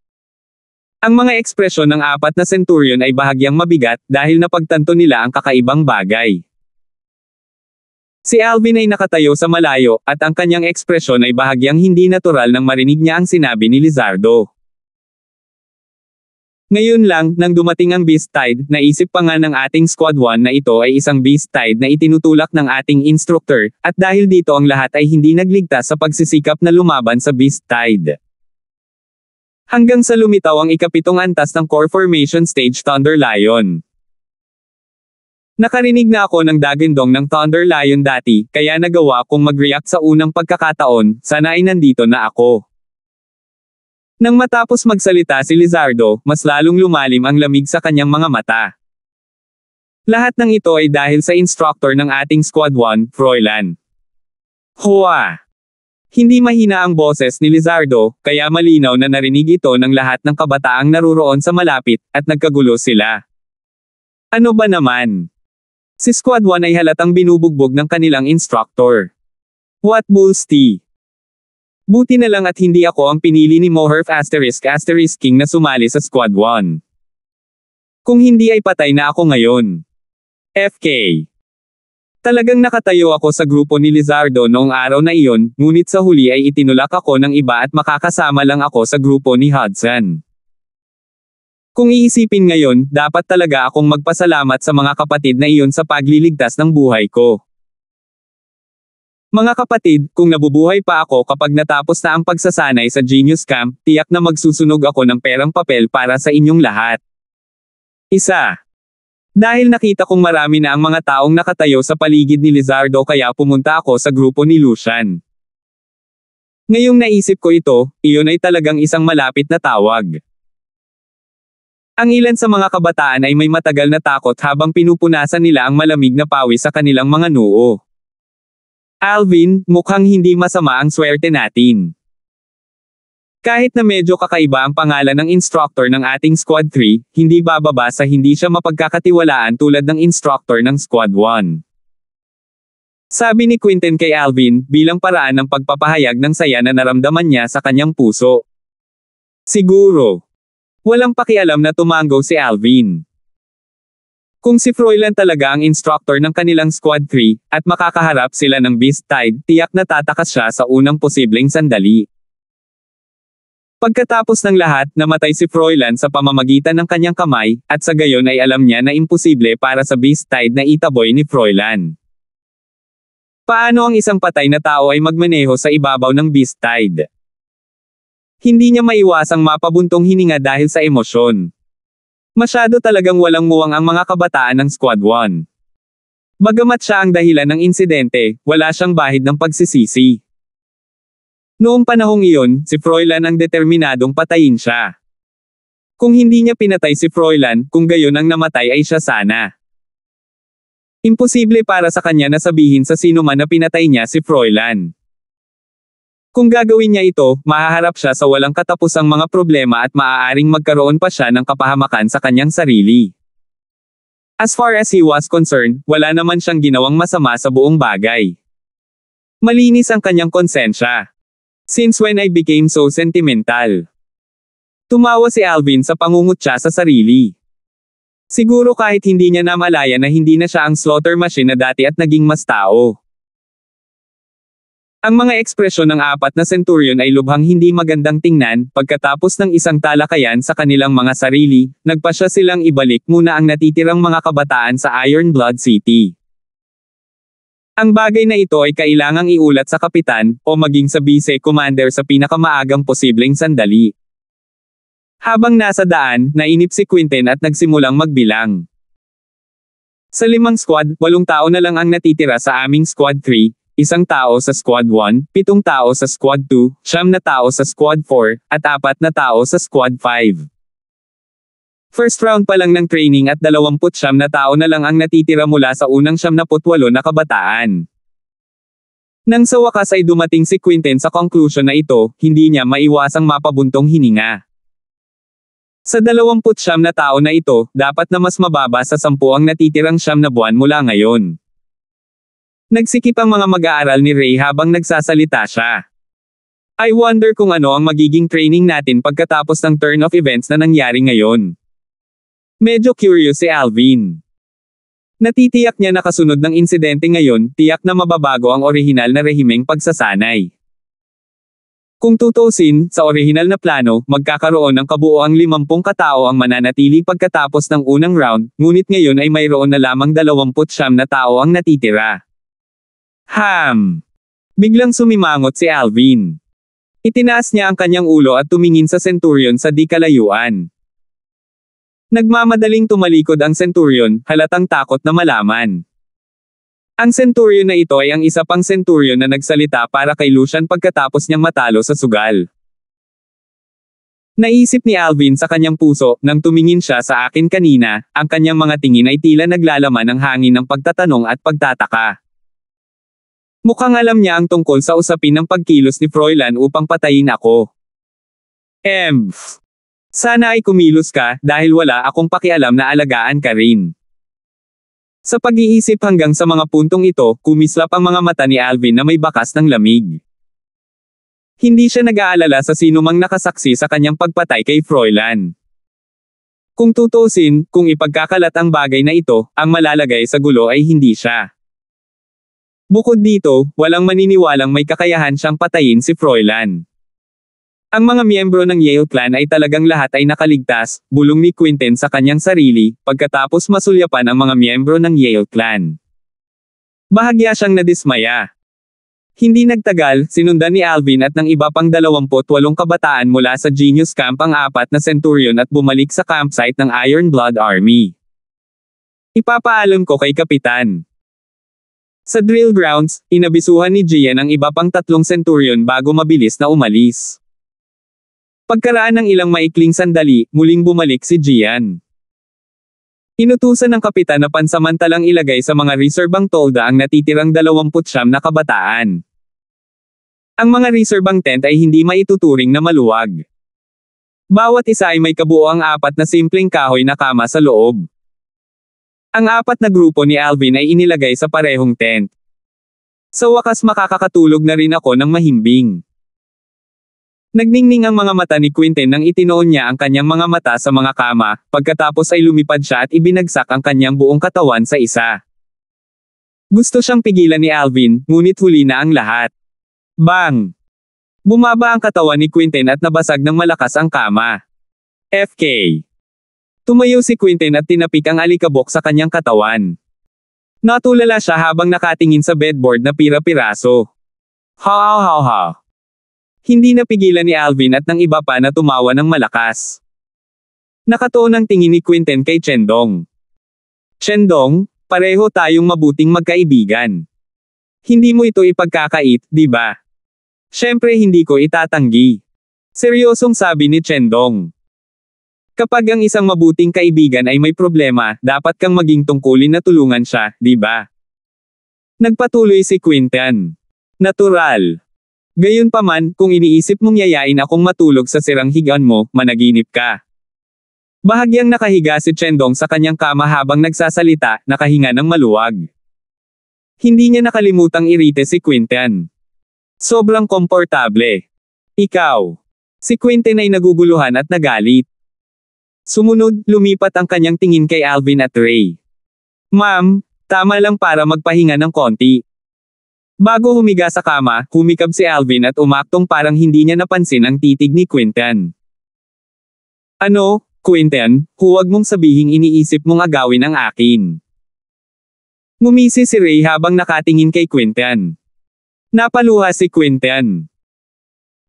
Ang mga ekspresyon ng apat na centurion ay bahagyang mabigat dahil napagtanto nila ang kakaibang bagay. Si Alvin ay nakatayo sa malayo at ang kanyang ekspresyon ay bahagyang hindi natural nang marinig niya ang sinabi ni Lizardo. Ngayon lang, nang dumating ang Beast Tide, naisip pa nga ng ating Squad 1 na ito ay isang Beast Tide na itinutulak ng ating instructor, at dahil dito ang lahat ay hindi nagligtas sa pagsisikap na lumaban sa Beast Tide. Hanggang sa lumitaw ang ikapitong antas ng Core Formation Stage Thunder Lion. Nakarinig na ako ng dagindong ng Thunder Lion dati, kaya nagawa kong mag-react sa unang pagkakataon, sana ay nandito na ako. Nang matapos magsalita si Lizardo, mas lalong lumalim ang lamig sa kanyang mga mata. Lahat ng ito ay dahil sa instructor ng ating Squad 1, Froilan. Hua! Hindi mahina ang boses ni Lizardo, kaya malinaw na narinig ito ng lahat ng kabataang naruroon sa malapit, at nagkagulo sila. Ano ba naman? Si Squad 1 ay halatang binubugbog ng kanilang instructor. What bulls tea? Buti na lang at hindi ako ang pinili ni Moherf *** King na sumali sa Squad 1. Kung hindi ay patay na ako ngayon. FK. Talagang nakatayo ako sa grupo ni Lizardo noong araw na iyon, ngunit sa huli ay itinulak ako ng iba at makakasama lang ako sa grupo ni Hudson. Kung iisipin ngayon, dapat talaga akong magpasalamat sa mga kapatid na iyon sa pagliligtas ng buhay ko. Mga kapatid, kung nabubuhay pa ako kapag natapos na ang pagsasanay sa Genius Camp, tiyak na magsusunog ako ng perang papel para sa inyong lahat. Isa. Dahil nakita kong marami na ang mga taong nakatayo sa paligid ni Lizardo kaya pumunta ako sa grupo ni Lucian. Ngayong naisip ko ito, iyon ay talagang isang malapit na tawag. Ang ilan sa mga kabataan ay may matagal na takot habang pinupunasan nila ang malamig na pawis sa kanilang mga noo. Alvin, mukhang hindi masama ang swerte natin. Kahit na medyo kakaiba ang pangalan ng instructor ng ating Squad 3, hindi bababa sa hindi siya mapagkakatiwalaan tulad ng instructor ng Squad 1. Sabi ni Quinten kay Alvin, bilang paraan ng pagpapahayag ng saya na naramdaman niya sa kanyang puso. Siguro. Walang pakialam na tumango si Alvin. Kung si Froilan talaga ang instructor ng kanilang Squad 3, at makakaharap sila ng Beast Tide, tiyak na tatakas siya sa unang posibleng sandali. Pagkatapos ng lahat, namatay si Froilan sa pamamagitan ng kanyang kamay, at sa gayon ay alam niya na imposible para sa Beast Tide na itaboy ni Froilan. Paano ang isang patay na tao ay magmaneho sa ibabaw ng Beast Tide? Hindi niya maiwasang mapabuntong hininga dahil sa emosyon. Masyado talagang walang muwang ang mga kabataan ng Squad 1. Bagamat siya ang dahilan ng insidente, wala siyang bahid ng pagsisisi. Noong panahong iyon, si Froilan ang determinadong patayin siya. Kung hindi niya pinatay si Froilan, kung gayon ang namatay ay siya sana. Imposible para sa kanya na sabihin sa sino man na pinatay niya si Froilan. Kung gagawin niya ito, mahaharap siya sa walang katapusang mga problema at maaaring magkaroon pa siya ng kapahamakan sa kanyang sarili. As far as he was concerned, wala naman siyang ginawang masama sa buong bagay. Malinis ang kanyang konsensya. Since when I became so sentimental? Tumawa si Alvin sa pangungutya sa sarili. Siguro kahit hindi niya namalaya na hindi na siya ang slaughter machine na dati at naging mas tao. Ang mga ekspresyon ng apat na centurion ay lubhang hindi magandang tingnan, pagkatapos ng isang talakayan sa kanilang mga sarili, nagpasya silang ibalik muna ang natitirang mga kabataan sa Iron Blood City. Ang bagay na ito ay kailangang iulat sa kapitan, o maging sa vice commander sa pinakamaagang posibleng sandali. Habang nasa daan, nainip si Quinten at nagsimulang magbilang. Sa 5 squad, 8 tao na lang ang natitira sa aming Squad 3, 1 tao sa Squad 1, 7 tao sa Squad 2, 9 na tao sa Squad 4, at 4 na tao sa Squad 5. First round pa lang ng training at 29 na tao na lang ang natitira mula sa unang 98 na kabataan. Nang sa wakas ay dumating si Quinten sa conclusion na ito, hindi niya maiwasang mapabuntong hininga. Sa 29 na tao na ito, dapat na mas mababa sa 10 ang natitirang 9 na buwan mula ngayon. Nagsikip ang mga mag-aaral ni Ray habang nagsasalita siya. I wonder kung ano ang magiging training natin pagkatapos ng turn of events na nangyari ngayon. Medyo curious si Alvin. Natitiyak niya na kasunod ng insidente ngayon, tiyak na mababago ang orihinal na rehimeng pagsasanay. Kung tutusin, sa orihinal na plano, magkakaroon ng kabuoang 50 katao ang mananatili pagkatapos ng unang round, ngunit ngayon ay mayroon na lamang 29 na tao ang natitira. Biglang sumimangot si Alvin. Itinaas niya ang kanyang ulo at tumingin sa Centurion sa di kalayuan. Nagmamadaling tumalikod ang Centurion, halatang takot na malaman. Ang Centurion na ito ay ang isa pang Centurion na nagsalita para kay Lucian pagkatapos niyang matalo sa sugal. Naisip ni Alvin sa kanyang puso, nang tumingin siya sa akin kanina, ang kanyang mga tingin ay tila naglalaman ng hangin ng pagtatanong at pagtataka. Mukhang alam niya ang tungkol sa usapin ng pagkilos ni Froilan upang patayin ako. Sana ay kumilos ka, dahil wala akong pakialam na alagaan ka rin. Sa pag-iisip hanggang sa mga puntong ito, kumislap ang mga mata ni Alvin na may bakas ng lamig. Hindi siya nag-aalala sa sinumang nakasaksi sa kanyang pagpatay kay Froilan. Kung tutusin, kung ipagkakalat ang bagay na ito, ang malalagay sa gulo ay hindi siya. Bukod dito, walang maniniwalang may kakayahan siyang patayin si Froilan. Ang mga miyembro ng Yale Clan ay talagang lahat ay nakaligtas, bulong ni Quentin sa kanyang sarili, pagkatapos masulyapan ang mga miyembro ng Yale Clan. Bahagya siyang nadismaya. Hindi nagtagal, sinundan ni Alvin at ng iba pang 28 kabataan mula sa Genius Camp ang 4 na Centurion at bumalik sa campsite ng Iron Blood Army. Ipapaalam ko kay Kapitan. Sa drill grounds, inabisuhan ni Gian ang iba pang 3 Centurion bago mabilis na umalis. Pagkaraan ng ilang maikling sandali, muling bumalik si Gian. Inutusan ng kapitan na pansamantalang ilagay sa mga reserbang tolda ang natitirang 29 na kabataan. Ang mga reserbang tent ay hindi maituturing na maluwag. Bawat isa ay may kabuoang 4 na simpleng kahoy na kama sa loob. Ang 4 na grupo ni Alvin ay inilagay sa parehong tent. Sa wakas makakakatulog na rin ako ng mahimbing. Nagningning ang mga mata ni Quentin nang itinoon niya ang kanyang mga mata sa mga kama, pagkatapos ay lumipad siya at ibinagsak ang kanyang buong katawan sa isa. Gusto siyang pigilan ni Alvin, ngunit huli na ang lahat. Bang! Bumaba ang katawan ni Quentin at nabasag ng malakas ang kama. FK. Tumayo si Quentin at tinapik ang alikabok sa kanyang katawan. Natulala siya habang nakatingin sa bedboard na pira-piraso. Ha. Hindi napigilan ni Alvin at ng iba pa na tumawa ng malakas. Nakatuon ang tingin ni Quentin kay Chendong. Chendong, pareho tayong mabuting magkaibigan. Hindi mo ito ipagkakait, di ba? Siyempre hindi ko itatanggi. Seryosong sabi ni Chendong. Kapag ang isang mabuting kaibigan ay may problema, dapat kang maging tungkulin na tulungan siya, di ba? Nagpatuloy si Quentin. Natural. Gayunpaman, kung iniisip mong yayain akong matulog sa sirang higaan mo, managinip ka. Bahagyang nakahiga si Chendong sa kanyang kama habang nagsasalita, nakahinga ng maluwag. Hindi niya nakalimutang irite si Quentin. Sobrang komportable. Ikaw. Si Quentin ay naguguluhan at nagalit. Sumunod, lumipat ang kanyang tingin kay Alvin at Ray. Ma'am, tama lang para magpahinga ng konti. Bago humiga sa kama, humikab si Alvin at umaktong parang hindi niya napansin ang titig ni Quentin. Ano, Quentin, huwag mong sabihing iniisip mong agawin ang akin. Ngumisi si Ray habang nakatingin kay Quentin. Napaluha si Quentin.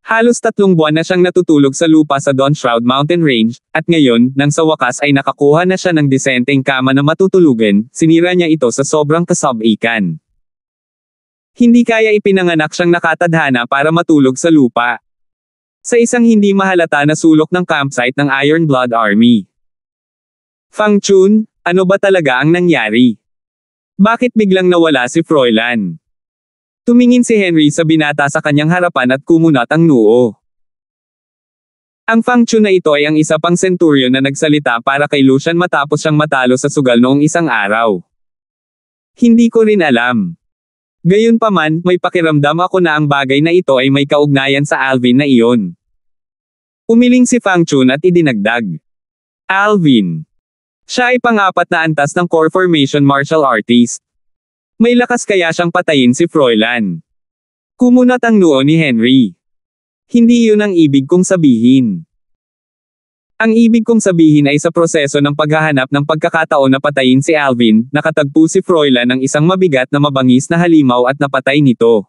Halos 3 buwan na siyang natutulog sa lupa sa Don Shroud Mountain Range, at ngayon, nang sa wakas ay nakakuha na siya ng disenteng kama na matutulugan, sinira niya ito sa sobrang kasab-ikan. Hindi kaya ipinanganak siyang nakatadhana para matulog sa lupa. Sa isang hindi mahalata na sulok ng campsite ng Iron Blood Army. Fang Chun, ano ba talaga ang nangyari? Bakit biglang nawala si Froilan? Tumingin si Henry sa binata sa kanyang harapan at kumunat ang noo. Ang Fang Chun na ito ay ang isa pang Centurion na nagsalita para kay Lucian matapos siyang matalo sa sugal noong isang araw. Hindi ko rin alam. Gayunpaman, may pakiramdam ako na ang bagay na ito ay may kaugnayan sa Alvin na iyon. Umiling si Fang Chun at idinagdag. Alvin. Siya ay pang-apat na antas ng core formation martial artist. May lakas kaya siyang patayin si Froilan. Kumunat ang noo ni Henry. Hindi iyon ang ibig kong sabihin. Ang ibig kong sabihin ay sa proseso ng paghahanap ng pagkakataon na patayin si Alvin, nakatagpo si Froilan ng isang mabigat na mabangis na halimaw at napatay nito.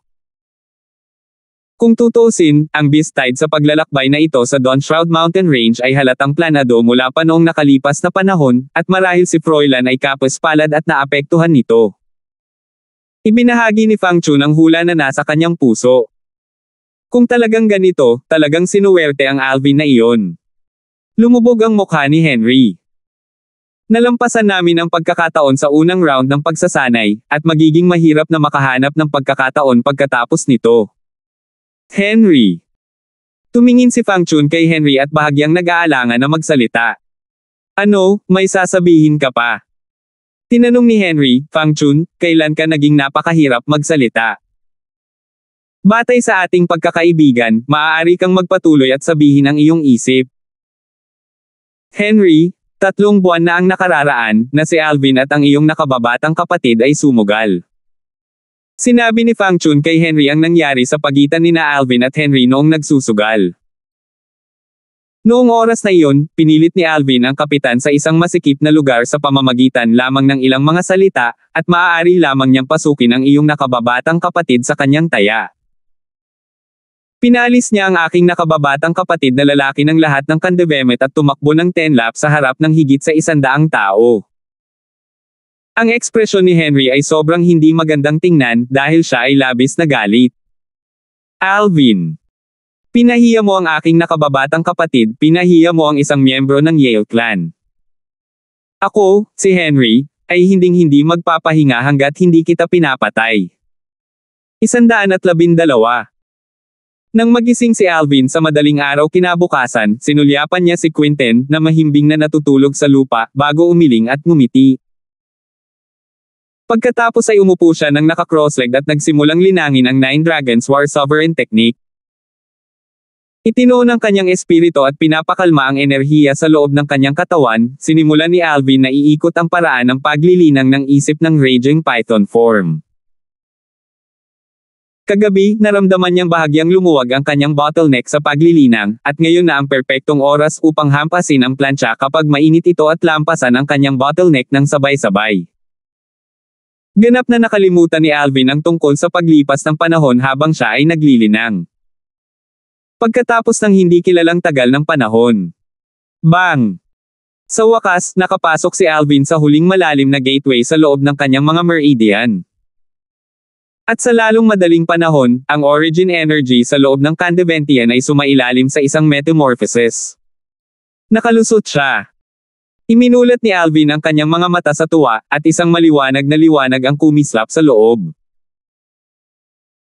Kung tutuusin, ang Beast Tide sa paglalakbay na ito sa Dawn Shroud Mountain Range ay halatang planado mula pa noong nakalipas na panahon, at marahil si Froilan ay kapos-palad at naapektuhan nito. Ibinahagi ni Fang Chun ang hula na nasa kanyang puso. Kung talagang ganito, talagang sinuwerte ang Alvin na iyon. Lumubog ang mukha ni Henry. Nalampasan namin ang pagkakataon sa unang round ng pagsasanay, at magiging mahirap na makahanap ng pagkakataon pagkatapos nito. Henry. Tumingin si Fang Chun kay Henry at bahagyang nag-aalangan na magsalita. Ano, may sasabihin ka pa? Tinanong ni Henry, Fang Chun, kailan ka naging napakahirap magsalita? Batay sa ating pagkakaibigan, maaari kang magpatuloy at sabihin ang iyong isip. Henry, 3 buwan na ang nakararaan, na si Alvin at ang iyong nakababatang kapatid ay sumugal. Sinabi ni Fang Chun kay Henry ang nangyari sa pagitan nina Alvin at Henry noong nagsusugal. Noong oras na iyon, pinilit ni Alvin ang kapitan sa isang masikip na lugar sa pamamagitan lamang ng ilang mga salita, at maaari lamang niyang pasukin ang iyong nakababatang kapatid sa kanyang taya. Pinalis niya ang aking nakababatang kapatid na lalaki ng lahat ng kandevemet at tumakbo ng 10 laps sa harap ng higit sa 100 tao. Ang ekspresyon ni Henry ay sobrang hindi magandang tingnan dahil siya ay labis na galit. Alvin. Pinahiya mo ang aking nakababatang kapatid, pinahiya mo ang isang miyembro ng Yale Clan. Ako, si Henry, ay hinding-hindi magpapahinga hanggat hindi kita pinapatay. 112. Nang magising si Alvin sa madaling araw kinabukasan, sinulyapan niya si Quentin na mahimbing na natutulog sa lupa bago umiling at ngumiti. Pagkatapos ay umupo siya ng naka-cross-legged at nagsimulang linangin ang 9 Dragons War Sovereign Technique. Itinuon ang kanyang espiritu at pinapakalma ang enerhiya sa loob ng kanyang katawan, sinimulan ni Alvin na iikot ang paraan ng paglilinang ng isip ng Raging Python form. Kagabi, naramdaman niyang bahagyang lumuwag ang kanyang bottleneck sa paglilinang, at ngayon na ang perpektong oras upang hampasin ang plancha kapag mainit ito at lampasan ang kanyang bottleneck ng sabay-sabay. Ganap na nakalimutan ni Alvin ang tungkol sa paglipas ng panahon habang siya ay naglilinang. Pagkatapos ng hindi kilalang tagal ng panahon. Bang! Sa wakas, nakapasok si Alvin sa huling malalim na gateway sa loob ng kanyang mga meridian. At sa lalong madaling panahon, ang origin energy sa loob ng Candeventian ay sumailalim sa isang metamorphosis. Nakalusot siya. Iminulat ni Alvin ang kanyang mga mata sa tuwa, at isang maliwanag na liwanag ang kumislap sa loob.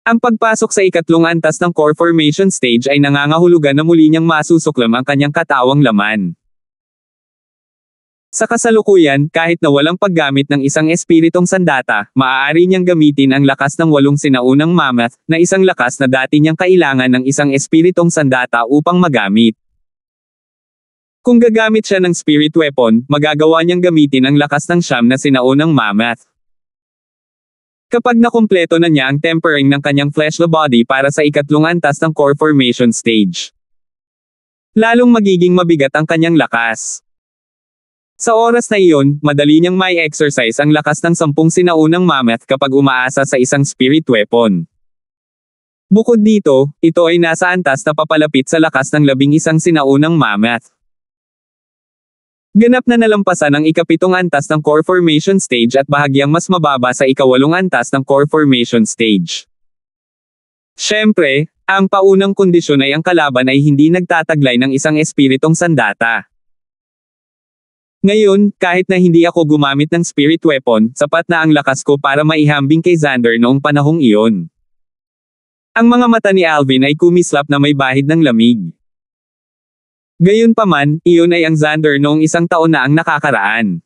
Ang pagpasok sa ikatlong antas ng core formation stage ay nangangahulugan na muli niyang masusuklam ang kanyang katawang laman. Sa kasalukuyan, kahit na walang paggamit ng isang espiritong sandata, maaari niyang gamitin ang lakas ng 8 sinaunang mammoth, na isang lakas na dati niyang kailangan ng isang espiritong sandata upang magamit. Kung gagamit siya ng spirit weapon, magagawa niyang gamitin ang lakas ng 9 na sinaunang mammoth. Kapag nakumpleto na niya ang tempering ng kanyang fleshly body para sa ikatlong antas ng core formation stage, lalong magiging mabigat ang kanyang lakas. Sa oras na iyon, madali niyang may exercise ang lakas ng 10 sinaunang mammoth kapag umaasa sa isang spirit weapon. Bukod dito, ito ay nasa antas na papalapit sa lakas ng 11 sinaunang mammoth. Ganap na nalampasan ang ikapitong antas ng core formation stage at bahagyang mas mababa sa ikawalong antas ng core formation stage. Siyempre, ang paunang kondisyon ay ang kalaban ay hindi nagtataglay ng isang espiritong sandata. Ngayon, kahit na hindi ako gumamit ng spirit weapon, sapat na ang lakas ko para maihambing kay Xander noong panahong iyon. Ang mga mata ni Alvin ay kumislap na may bahid ng lamig. Gayunpaman, iyon ay ang Xander noong 1 taon na ang nakakaraan.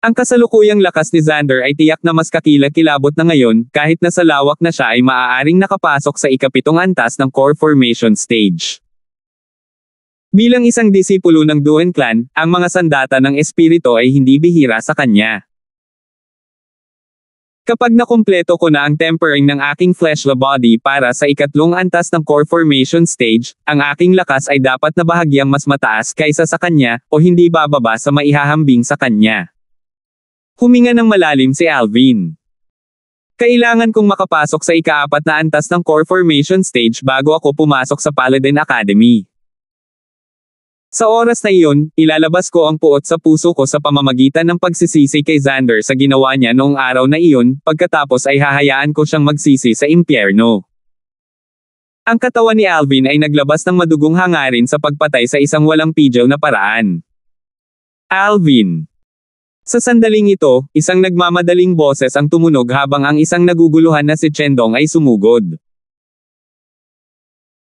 Ang kasalukuyang lakas ni Xander ay tiyak na mas kakilakilabot na ngayon, kahit na sa lawak na siya ay maaaring nakapasok sa ikapitong antas ng core formation stage. Bilang isang disipulo ng Duen Clan, ang mga sandata ng espiritu ay hindi bihira sa kanya. Kapag nakumpleto ko na ang tempering ng aking fleshly body para sa ikatlong antas ng core formation stage, ang aking lakas ay dapat na bahagyang mas mataas kaysa sa kanya, o hindi bababa sa maihahambing sa kanya. Huminga ng malalim si Alvin. Kailangan kong makapasok sa ikaapat na antas ng core formation stage bago ako pumasok sa Paladin Academy. Sa oras na iyon, ilalabas ko ang puot sa puso ko sa pamamagitan ng pagsisisi kay Xander sa ginawa niya noong araw na iyon, pagkatapos ay hahayaan ko siyang magsisi sa impyerno. Ang katawan ni Alvin ay naglabas ng madugong hangarin sa pagpatay sa isang walang pigil na paraan. Alvin. Sa sandaling ito, isang nagmamadaling boses ang tumunog habang ang isang naguguluhan na si Chendong ay sumugod.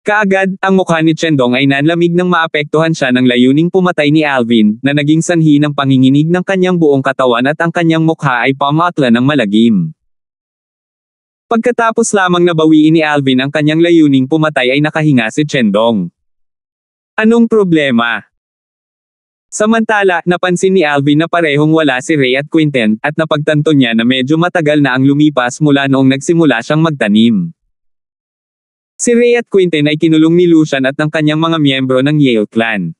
Kaagad, ang mukha ni Chendong ay nanlamig nang maapektuhan siya ng layuning pumatay ni Alvin, na naging sanhi ng panginginig ng kanyang buong katawan at ang kanyang mukha ay pamatla ng malagim. Pagkatapos lamang nabawiin ni Alvin ang kanyang layuning pumatay ay nakahinga si Chendong. Anong problema? Samantala, napansin ni Alvin na parehong wala si Ray at Quinten, at napagtanto niya na medyo matagal na ang lumipas mula noong nagsimula siyang magtanim. Si Ray at Quinten ay kinulong ni Lucian at ng kanyang mga miyembro ng Yale Clan.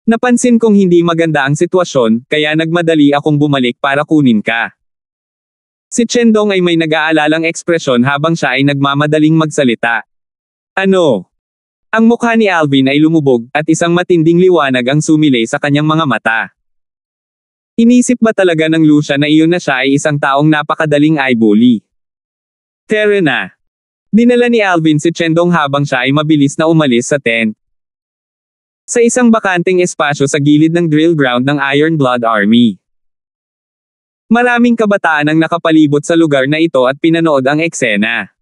Napansin kong hindi maganda ang sitwasyon, kaya nagmadali akong bumalik para kunin ka. Si Chendong ay may nag-aalalang ekspresyon habang siya ay nagmamadaling magsalita. Ano? Ang mukha ni Alvin ay lumubog, at isang matinding liwanag ang sumilay sa kanyang mga mata. Inisip ba talaga ng Lucian na iyon na siya ay isang taong napakadaling eyebully? Tara na. Dinala ni Alvin si Chendong habang siya ay mabilis na umalis sa tent. Sa isang bakanteng espasyo sa gilid ng drill ground ng Iron Blood Army. Maraming kabataan ang nakapalibot sa lugar na ito at pinanood ang eksena.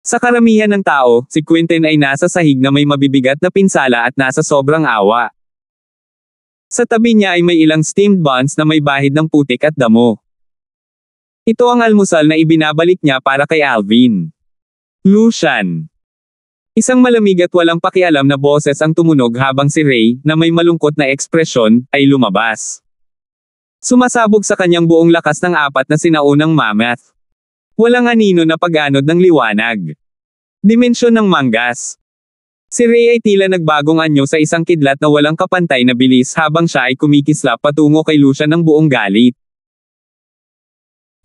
Sa karamihan ng tao, si Quinten ay nasa sahig na may mabibigat na pinsala at nasa sobrang awa. Sa tabi niya ay may ilang steamed buns na may bahid ng putik at damo. Ito ang almusal na ibinabalik niya para kay Alvin. Lucian. Isang malamig at walang pakialam na boses ang tumunog habang si Ray, na may malungkot na ekspresyon, ay lumabas. Sumasabog sa kanyang buong lakas ng apat na sinaunang mammoth. Walang anino na pag-anod ng liwanag. Dimensyon ng manggas. Si Ray ay tila nagbagong anyo sa isang kidlat na walang kapantay na bilis habang siya ay kumikislap patungo kay Lucian ng buong galit.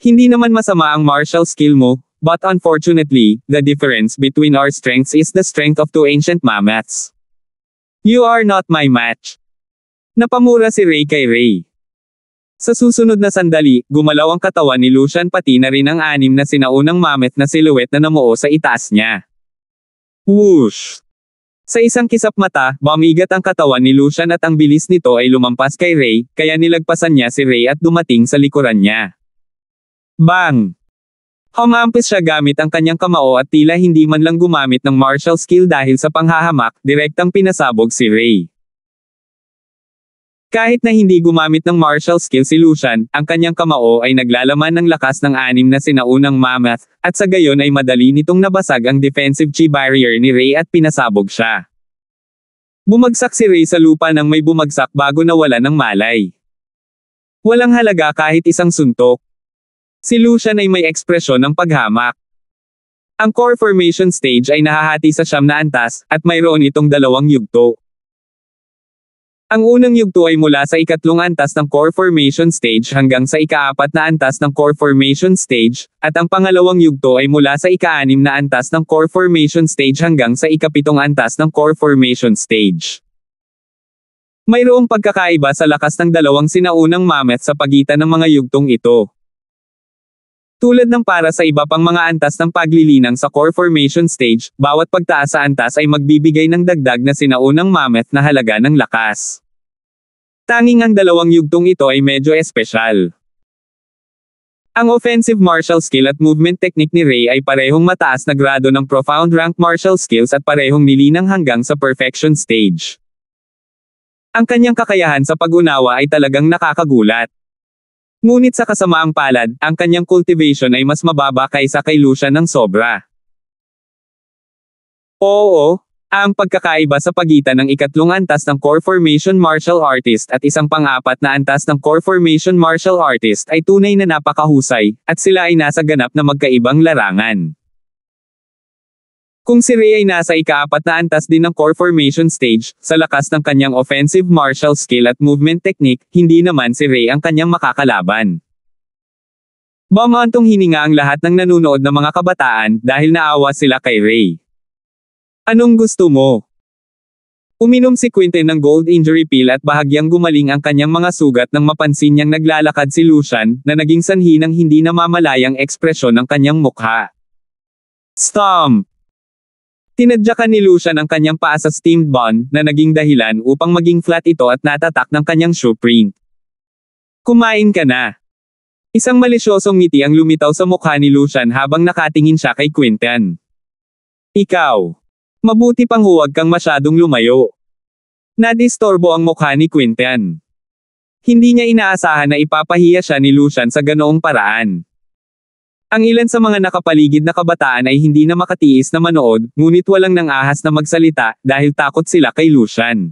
Hindi naman masama ang martial skill mo, but unfortunately, the difference between our strengths is the strength of two ancient mammoths. You are not my match. Napamura si Ray kay Ray. Sa susunod na sandali, gumalaw ang katawan ni Lucian pati na rin ang anim na sinaunang mammoth na silhouette na namuo sa itaas niya. Whoosh! Sa isang kisap mata, bumigat ang katawan ni Lucian at ang bilis nito ay lumampas kay Ray, kaya nilagpasan niya si Ray at dumating sa likuran niya. Bang! Humampis siya gamit ang kanyang kamao at tila hindi man lang gumamit ng martial skill dahil sa panghahamak, direktang pinasabog si Ray. Kahit na hindi gumamit ng martial skill si Lucian, ang kanyang kamao ay naglalaman ng lakas ng anim na sinaunang mammoth, at sa gayon ay madali nitong nabasag ang defensive chi barrier ni Ray at pinasabog siya. Bumagsak si Ray sa lupa nang may bumagsak bago nawala ng malay. Walang halaga kahit isang suntok. Si Lucian ay may ekspresyon ng paghamak. Ang core formation stage ay nahahati sa 9 na antas, at mayroon itong 2 yugto. Ang unang yugto ay mula sa ikatlong antas ng core formation stage hanggang sa ikaapat na antas ng core formation stage, at ang pangalawang yugto ay mula sa ika-6 na antas ng core formation stage hanggang sa ika-7 antas ng core formation stage. Mayroong pagkakaiba sa lakas ng dalawang sinaunang mammoth sa pagitan ng mga yugtong ito. Tulad ng para sa iba pang mga antas ng paglilinang sa core formation stage, bawat pagtaas sa antas ay magbibigay ng dagdag na sinaunang mammoth na halaga ng lakas. Tanging ang dalawang yugtong ito ay medyo espesyal. Ang offensive martial skill at movement technique ni Ray ay parehong mataas na grado ng profound rank martial skills at parehong nilinang hanggang sa perfection stage. Ang kanyang kakayahan sa pag-unawa ay talagang nakakagulat. Ngunit sa kasamaang palad, ang kanyang cultivation ay mas mababa kaysa kay Lucian ng sobra. Oo, ang pagkakaiba sa pagitan ng ikatlong antas ng core formation martial artist at isang pang-apat na antas ng core formation martial artist ay tunay na napakahusay, at sila ay nasa ganap na magkaibang larangan. Kung si Rey ay nasa ika-4 na antas din ng core formation stage, sa lakas ng kanyang offensive martial skill at movement technique, hindi naman si Rey ang kanyang makakalaban. Bumantong hininga ang lahat ng nanunood na mga kabataan dahil naawa sila kay Rey. Anong gusto mo? Uminom si Quentin ng gold injury pill at bahagyang gumaling ang kanyang mga sugat nang mapansin niyang naglalakad si Lucian na naging sanhi ng hindi namamalayang ekspresyon ng kanyang mukha. Stomp! Tinadyakan ni Lucian ang kanyang paa sa steamed bun na naging dahilan upang maging flat ito at natatak ng kanyang shoe print. Kumain ka na. Isang malisyosong ngiti ang lumitaw sa mukha ni Lucian habang nakatingin siya kay Quentin. Ikaw. Mabuti pang huwag kang masyadong lumayo. Nadistorbo ang mukha ni Quentin. Hindi niya inaasahan na ipapahiya siya ni Lucian sa ganoong paraan. Ang ilan sa mga nakapaligid na kabataan ay hindi na makatiis na manood, ngunit walang nang ahas na magsalita dahil takot sila kay Lucian.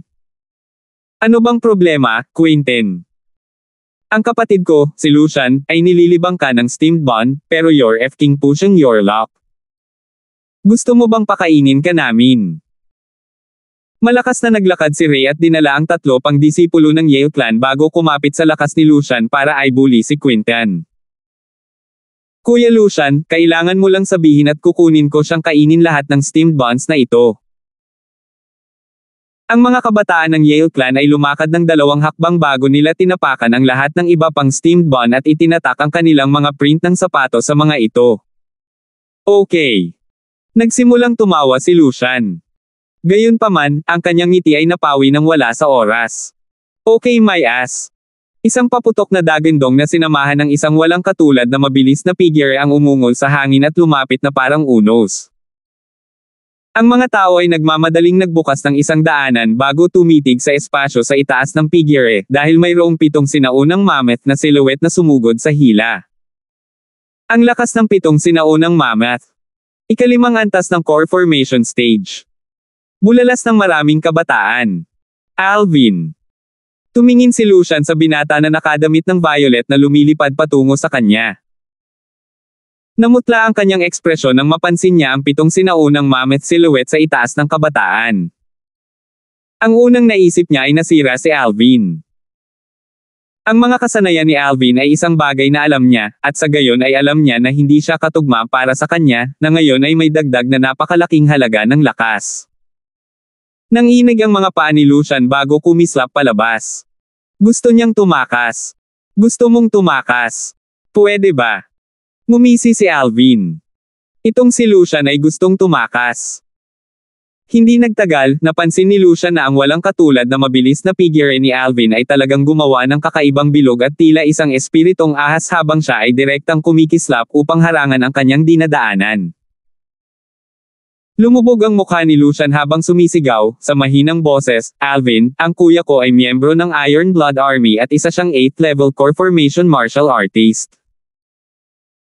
Ano bang problema, Quentin? Ang kapatid ko, si Lucian, ay nililibang ka ng steamed bun, pero you're f-king pushing your luck. Gusto mo bang pakainin ka namin? Malakas na naglakad si Rey at dinala ang 3 pang disipulo ng Yale clan bago kumapit sa lakas ni Lucian para i-bully si Quentin. Kuya Lucian, kailangan mo lang sabihin at kukunin ko siyang kainin lahat ng steamed buns na ito. Ang mga kabataan ng Yale clan ay lumakad ng 2 hakbang bago nila tinapakan ang lahat ng iba pang steamed bun at itinatak ang kanilang mga print ng sapatos sa mga ito. Okay. Nagsimulang tumawa si Lucian. Gayunpaman, ang kanyang ngiti ay napawi nang wala sa oras. Okay my ass. Isang paputok na dagandong na sinamahan ng isang walang katulad na mabilis na figure ang umungol sa hangin at lumapit na parang unos. Ang mga tao ay nagmamadaling nagbukas ng isang daanan bago tumitig sa espasyo sa itaas ng figure dahil mayroong 7 sinaunang mammoth na silhouette na sumugod sa hila. Ang lakas ng 7 sinaunang mammoth. Ika-5 antas ng core formation stage. Bulalas ng maraming kabataan. Alvin. Tumingin si Lucian sa binata na nakadamit ng violet na lumilipad patungo sa kanya. Namutla ang kanyang ekspresyon nang mapansin niya ang 7 sinaunang mammoth silhouette sa itaas ng kabataan. Ang unang naisip niya ay nasira si Alvin. Ang mga kasanayan ni Alvin ay isang bagay na alam niya, at sa gayon ay alam niya na hindi siya katugma para sa kanya, na ngayon ay may dagdag na napakalaking halaga ng lakas. Nanginig ang mga paa ni Lucian bago kumislap palabas. Gusto niyang tumakas. Gusto mong tumakas. Pwede ba? Ngumisi si Alvin. Itong si Lucian ay gustong tumakas. Hindi nagtagal, napansin ni Lucian na ang walang katulad na mabilis na figure ni Alvin ay talagang gumawa ng kakaibang bilog at tila isang espiritong ahas habang siya ay direktang kumikislap upang harangan ang kanyang dinadaanan. Lumubog ang mukha ni Lucian habang sumisigaw, sa mahinang boses, Alvin, ang kuya ko ay miyembro ng Iron Blood Army at isa siyang 8th level core formation martial artist.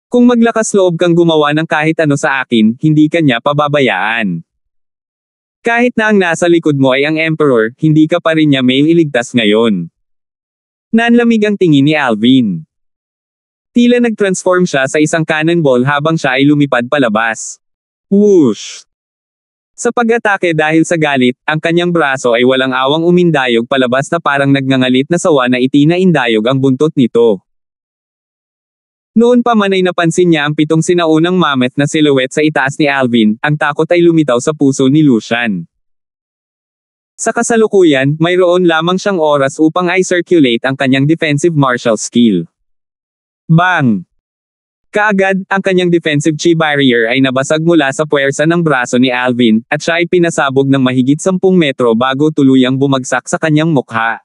Kung maglakas loob kang gumawa ng kahit ano sa akin, hindi ka niya pababayaan. Kahit na ang nasa likod mo ay ang Emperor, hindi ka pa rin niya may iligtas ngayon. Nanlamig ang tingin ni Alvin. Tila nag-transform siya sa isang cannonball habang siya ay lumipad palabas. Whoosh! Sa pag-atake dahil sa galit, ang kanyang braso ay walang awang umindayog palabas na parang nagngangalit na sawa na itinaindayog ang buntot nito. Noon pa man ay napansin niya ang 7 sinaunang mammoth na silhouette sa itaas ni Alvin, ang takot ay lumitaw sa puso ni Lucian. Sa kasalukuyan, mayroon lamang siyang oras upang i-circulate ang kanyang defensive martial skill. Bang! Kaagad, ang kanyang defensive chi barrier ay nabasag mula sa puwersa ng braso ni Alvin, at siya ay pinasabog ng mahigit 10 metro bago tuluyang bumagsak sa kanyang mukha.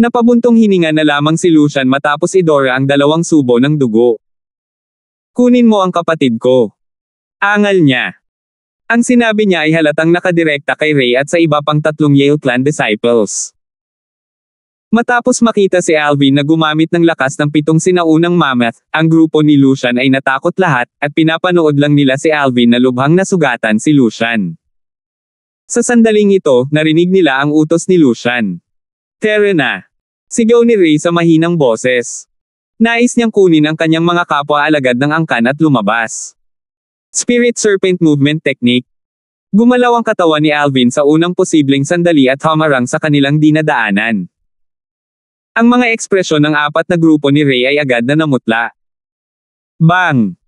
Napabuntong hininga na lamang si Lucian matapos idora ang 2 subo ng dugo. Kunin mo ang kapatid ko. Angal niya. Ang sinabi niya ay halatang nakadirekta kay Rey at sa iba pang 3 Yale clan disciples. Matapos makita si Alvin na gumamit ng lakas ng 7 sinaunang mammoth, ang grupo ni Lucian ay natakot lahat, at pinapanood lang nila si Alvin na lubhang nasugatan si Lucian. Sa sandaling ito, narinig nila ang utos ni Lucian. "Tara na!" Sigaw ni Ray sa mahinang boses. Nais niyang kunin ang kanyang mga kapwa-alagad ng angkan at lumabas. Spirit Serpent Movement Technique. Gumalaw ang katawan ni Alvin sa unang posibleng sandali at humarang sa kanilang dinadaanan. Ang mga ekspresyon ng 4 na grupo ni Ray ay agad na namutla. Bang!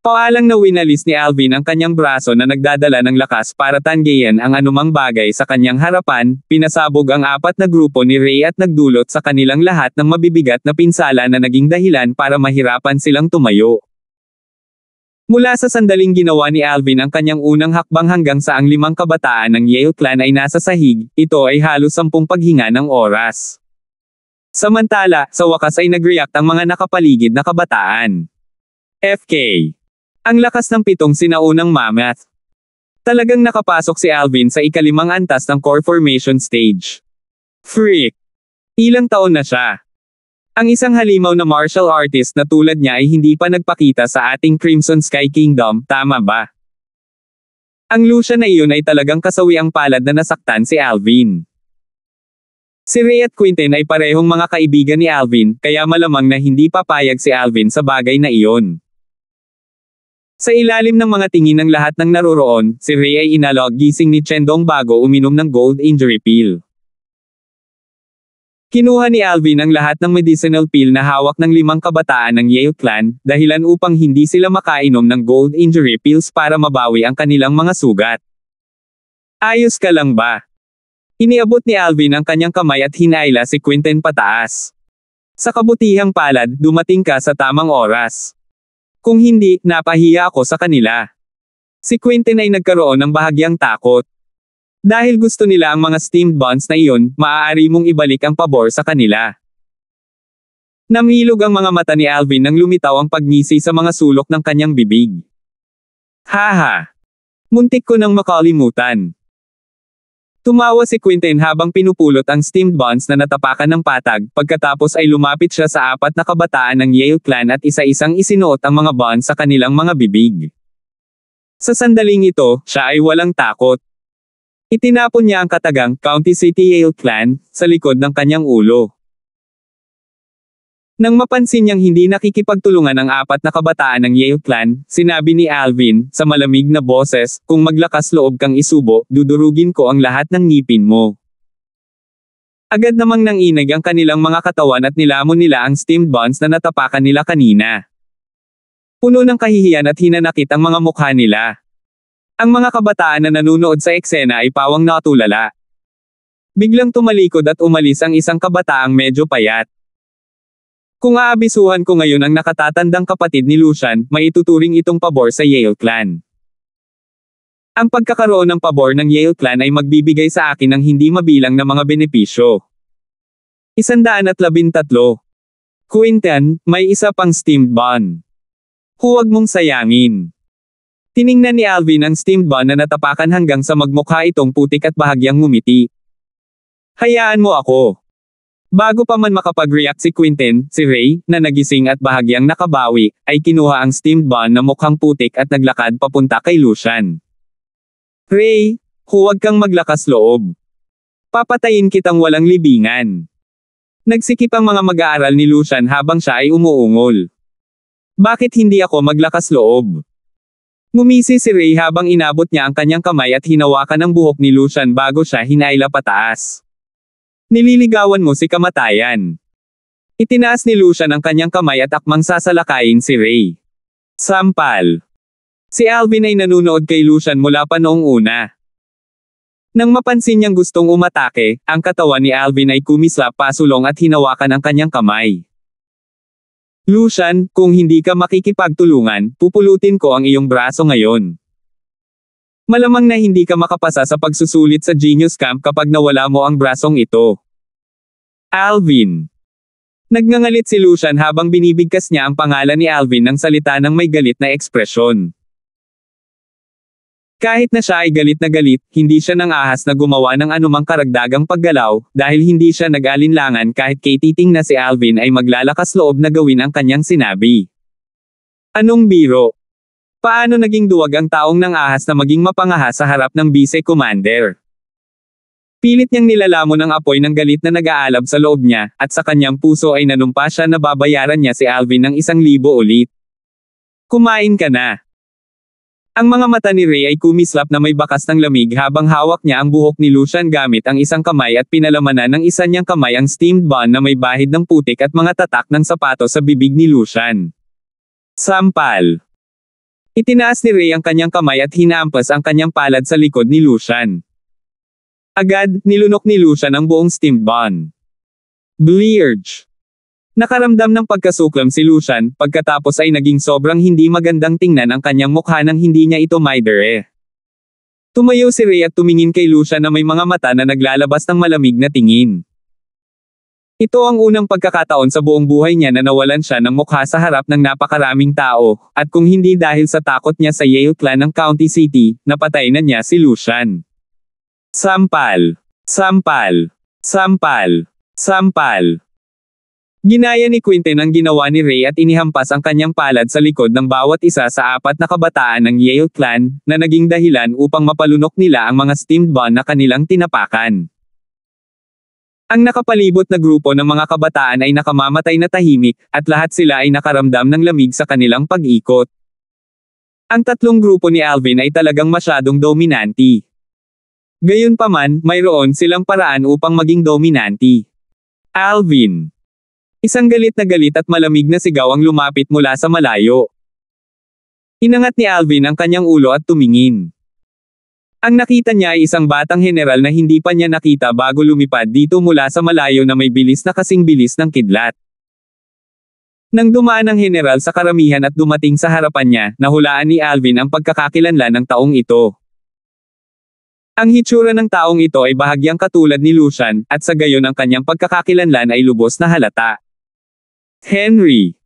Paalang na winalis ni Alvin ang kanyang braso na nagdadala ng lakas para tanggihan ang anumang bagay sa kanyang harapan, pinasabog ang 4 na grupo ni Ray at nagdulot sa kanilang lahat ng mabibigat na pinsala na naging dahilan para mahirapan silang tumayo. Mula sa sandaling ginawa ni Alvin ang kanyang unang hakbang hanggang sa ang 5 kabataan ng Yale Clan ay nasa sahig, ito ay halos 10 paghinga ng oras. Samantala, sa wakas ay nag-react ang mga nakapaligid na kabataan. FK. Ang lakas ng 7 sinaunang mammoth. Talagang nakapasok si Alvin sa ika-5 antas ng core formation stage. Freak! Ilang taon na siya. Ang isang halimaw na martial artist na tulad niya ay hindi pa nagpakita sa ating Crimson Sky Kingdom, tama ba? Ang Lucian na iyon ay talagang kasawiang palad na nasaktan si Alvin. Si Ray at Quinten ay parehong mga kaibigan ni Alvin, kaya malamang na hindi papayag si Alvin sa bagay na iyon. Sa ilalim ng mga tingin ng lahat ng naroroon, si Ray ay inalog gising ni Chendong bago uminom ng gold injury pill. Kinuha ni Alvin ang lahat ng medicinal pill na hawak ng 5 kabataan ng Yale Clan, dahilan upang hindi sila makainom ng gold injury pills para mabawi ang kanilang mga sugat. Ayos ka lang ba? Iniabot ni Alvin ang kanyang kamay at hinayla si Quinten pataas. Sa kabutihang palad, dumating ka sa tamang oras. Kung hindi, napahiya ako sa kanila. Si Quinten ay nagkaroon ng bahagyang takot. Dahil gusto nila ang mga steamed buns na iyon, maaari mong ibalik ang pabor sa kanila. Namilog ang mga mata ni Alvin nang lumitaw ang pagngisi sa mga sulok ng kanyang bibig. Haha! Muntik ko nang makalimutan. Tumawa si Quinten habang pinupulot ang steamed buns na natapakan ng patag, pagkatapos ay lumapit siya sa 4 na kabataan ng Yale Clan at isa-isang isinuot ang mga buns sa kanilang mga bibig. Sa sandaling ito, siya ay walang takot. Itinapon niya ang katagang County City Yale Clan sa likod ng kanyang ulo. Nang mapansin niyang hindi nakikipagtulungan ang 4 na kabataan ng Yale Clan, sinabi ni Alvin, sa malamig na boses, kung maglakas loob kang isubo, dudurugin ko ang lahat ng ngipin mo. Agad namang nanginig ang kanilang mga katawan at nilamon nila ang steamed buns na natapakan nila kanina. Puno ng kahihiyan at hinanakit ang mga mukha nila. Ang mga kabataan na nanunood sa eksena ay pawang natulala. Biglang tumalikod at umalis ang isang kabataang medyo payat. Kung aabisuhan ko ngayon ang nakatatandang kapatid ni Lucian, maituturing itong pabor sa Yale Clan. Ang pagkakaroon ng pabor ng Yale Clan ay magbibigay sa akin ng hindi mabilang na mga benepisyo. 113. Quinten, may isa pang steamed bun. Huwag mong sayangin. Tiningnan ni Alvin ang steamed bun na natapakan hanggang sa magmukha itong putik at bahagyang ngumiti. Hayaan mo ako. Bago pa man makapag-react si Quinten, si Ray, na nagising at bahagyang nakabawi, ay kinuha ang steamed bun na mukhang putik at naglakad papunta kay Lucian. Ray, huwag kang maglakas loob. Papatayin kitang walang libingan. Nagsikip ang mga mag-aaral ni Lucian habang siya ay umuungol. Bakit hindi ako maglakas loob? Ngumisi si Ray habang inabot niya ang kanyang kamay at hinawakan ang buhok ni Lucian bago siya hinayla pataas. Nililigawan mo si kamatayan. Itinaas ni Lucian ang kanyang kamay at akmang sasalakayin si Ray. Sampal. Si Alvin ay nanunood kay Lucian mula pa noong una. Nang mapansin niyang gustong umatake, ang katawan ni Alvin ay kumislap pasulong at hinawakan ang kanyang kamay. Lucian, kung hindi ka makikipagtulungan, pupulutin ko ang iyong braso ngayon. Malamang na hindi ka makapasa sa pagsusulit sa Genius Camp kapag nawala mo ang brasong ito. Alvin. Nagngangalit si Lucian habang binibigkas niya ang pangalan ni Alvin ng salita ng may galit na ekspresyon. Kahit na siya ay galit na galit, hindi siya nang-ahas na gumawa ng anumang karagdagang paggalaw, dahil hindi siya nag-alinlangan kahit kay titing na si Alvin ay maglalakas loob na gawin ang kanyang sinabi. Anong biro? Paano naging duwag ang taong nang-ahas na maging mapangahas sa harap ng Vice Commander? Pilit niyang nilalamon ang apoy ng galit na nag-aalab sa loob niya, at sa kanyang puso ay nanumpa siya na babayaran niya si Alvin ng 1,000 ulit. Kumain ka na. Ang mga mata ni Ray ay kumislap na may bakas ng lamig habang hawak niya ang buhok ni Lucian gamit ang isang kamay at pinalamanan ng isa niyang kamay ang steamed bun na may bahid ng putik at mga tatak ng sapatos sa bibig ni Lucian. Sampal. Itinaas ni Ray ang kanyang kamay at hinampas ang kanyang palad sa likod ni Lucian. Agad, nilunok ni Lucian ang buong steamed bun. Blearge. Nakaramdam ng pagkasuklam si Lucian, pagkatapos ay naging sobrang hindi magandang tingnan ang kanyang mukha nang hindi niya ito maidere. Tumayo si Ray at tumingin kay Lucian na may mga mata na naglalabas ng malamig na tingin. Ito ang unang pagkakataon sa buong buhay niya na nawalan siya ng mukha sa harap ng napakaraming tao, at kung hindi dahil sa takot niya sa Yale clan ng County City, napatay na niya si Lucian. Sampal. Sampal. Sampal. Sampal. Ginaya ni Quentin ang ginawa ni Ray at inihampas ang kanyang palad sa likod ng bawat isa sa 4 na kabataan ng Yale clan, na naging dahilan upang mapalunok nila ang mga steamed bun na kanilang tinapakan. Ang nakapalibot na grupo ng mga kabataan ay nakamamatay na tahimik, at lahat sila ay nakaramdam ng lamig sa kanilang pag-ikot. Ang 3 grupo ni Alvin ay talagang masyadong dominanti. Gayunpaman, mayroon silang paraan upang maging dominanti. Alvin. Isang galit at malamig na sigaw ang lumapit mula sa malayo. Inangat ni Alvin ang kanyang ulo at tumingin. Ang nakita niya ay isang batang general na hindi pa niya nakita bago lumipad dito mula sa malayo na may bilis na kasing bilis ng kidlat. Nang dumaan ang general sa karamihan at dumating sa harapan niya, nahulaan ni Alvin ang pagkakakilanlan ng taong ito. Ang hitsura ng taong ito ay bahagyang katulad ni Lucian, at sa gayon ang kanyang pagkakakilanlan ay lubos na halata. Henry.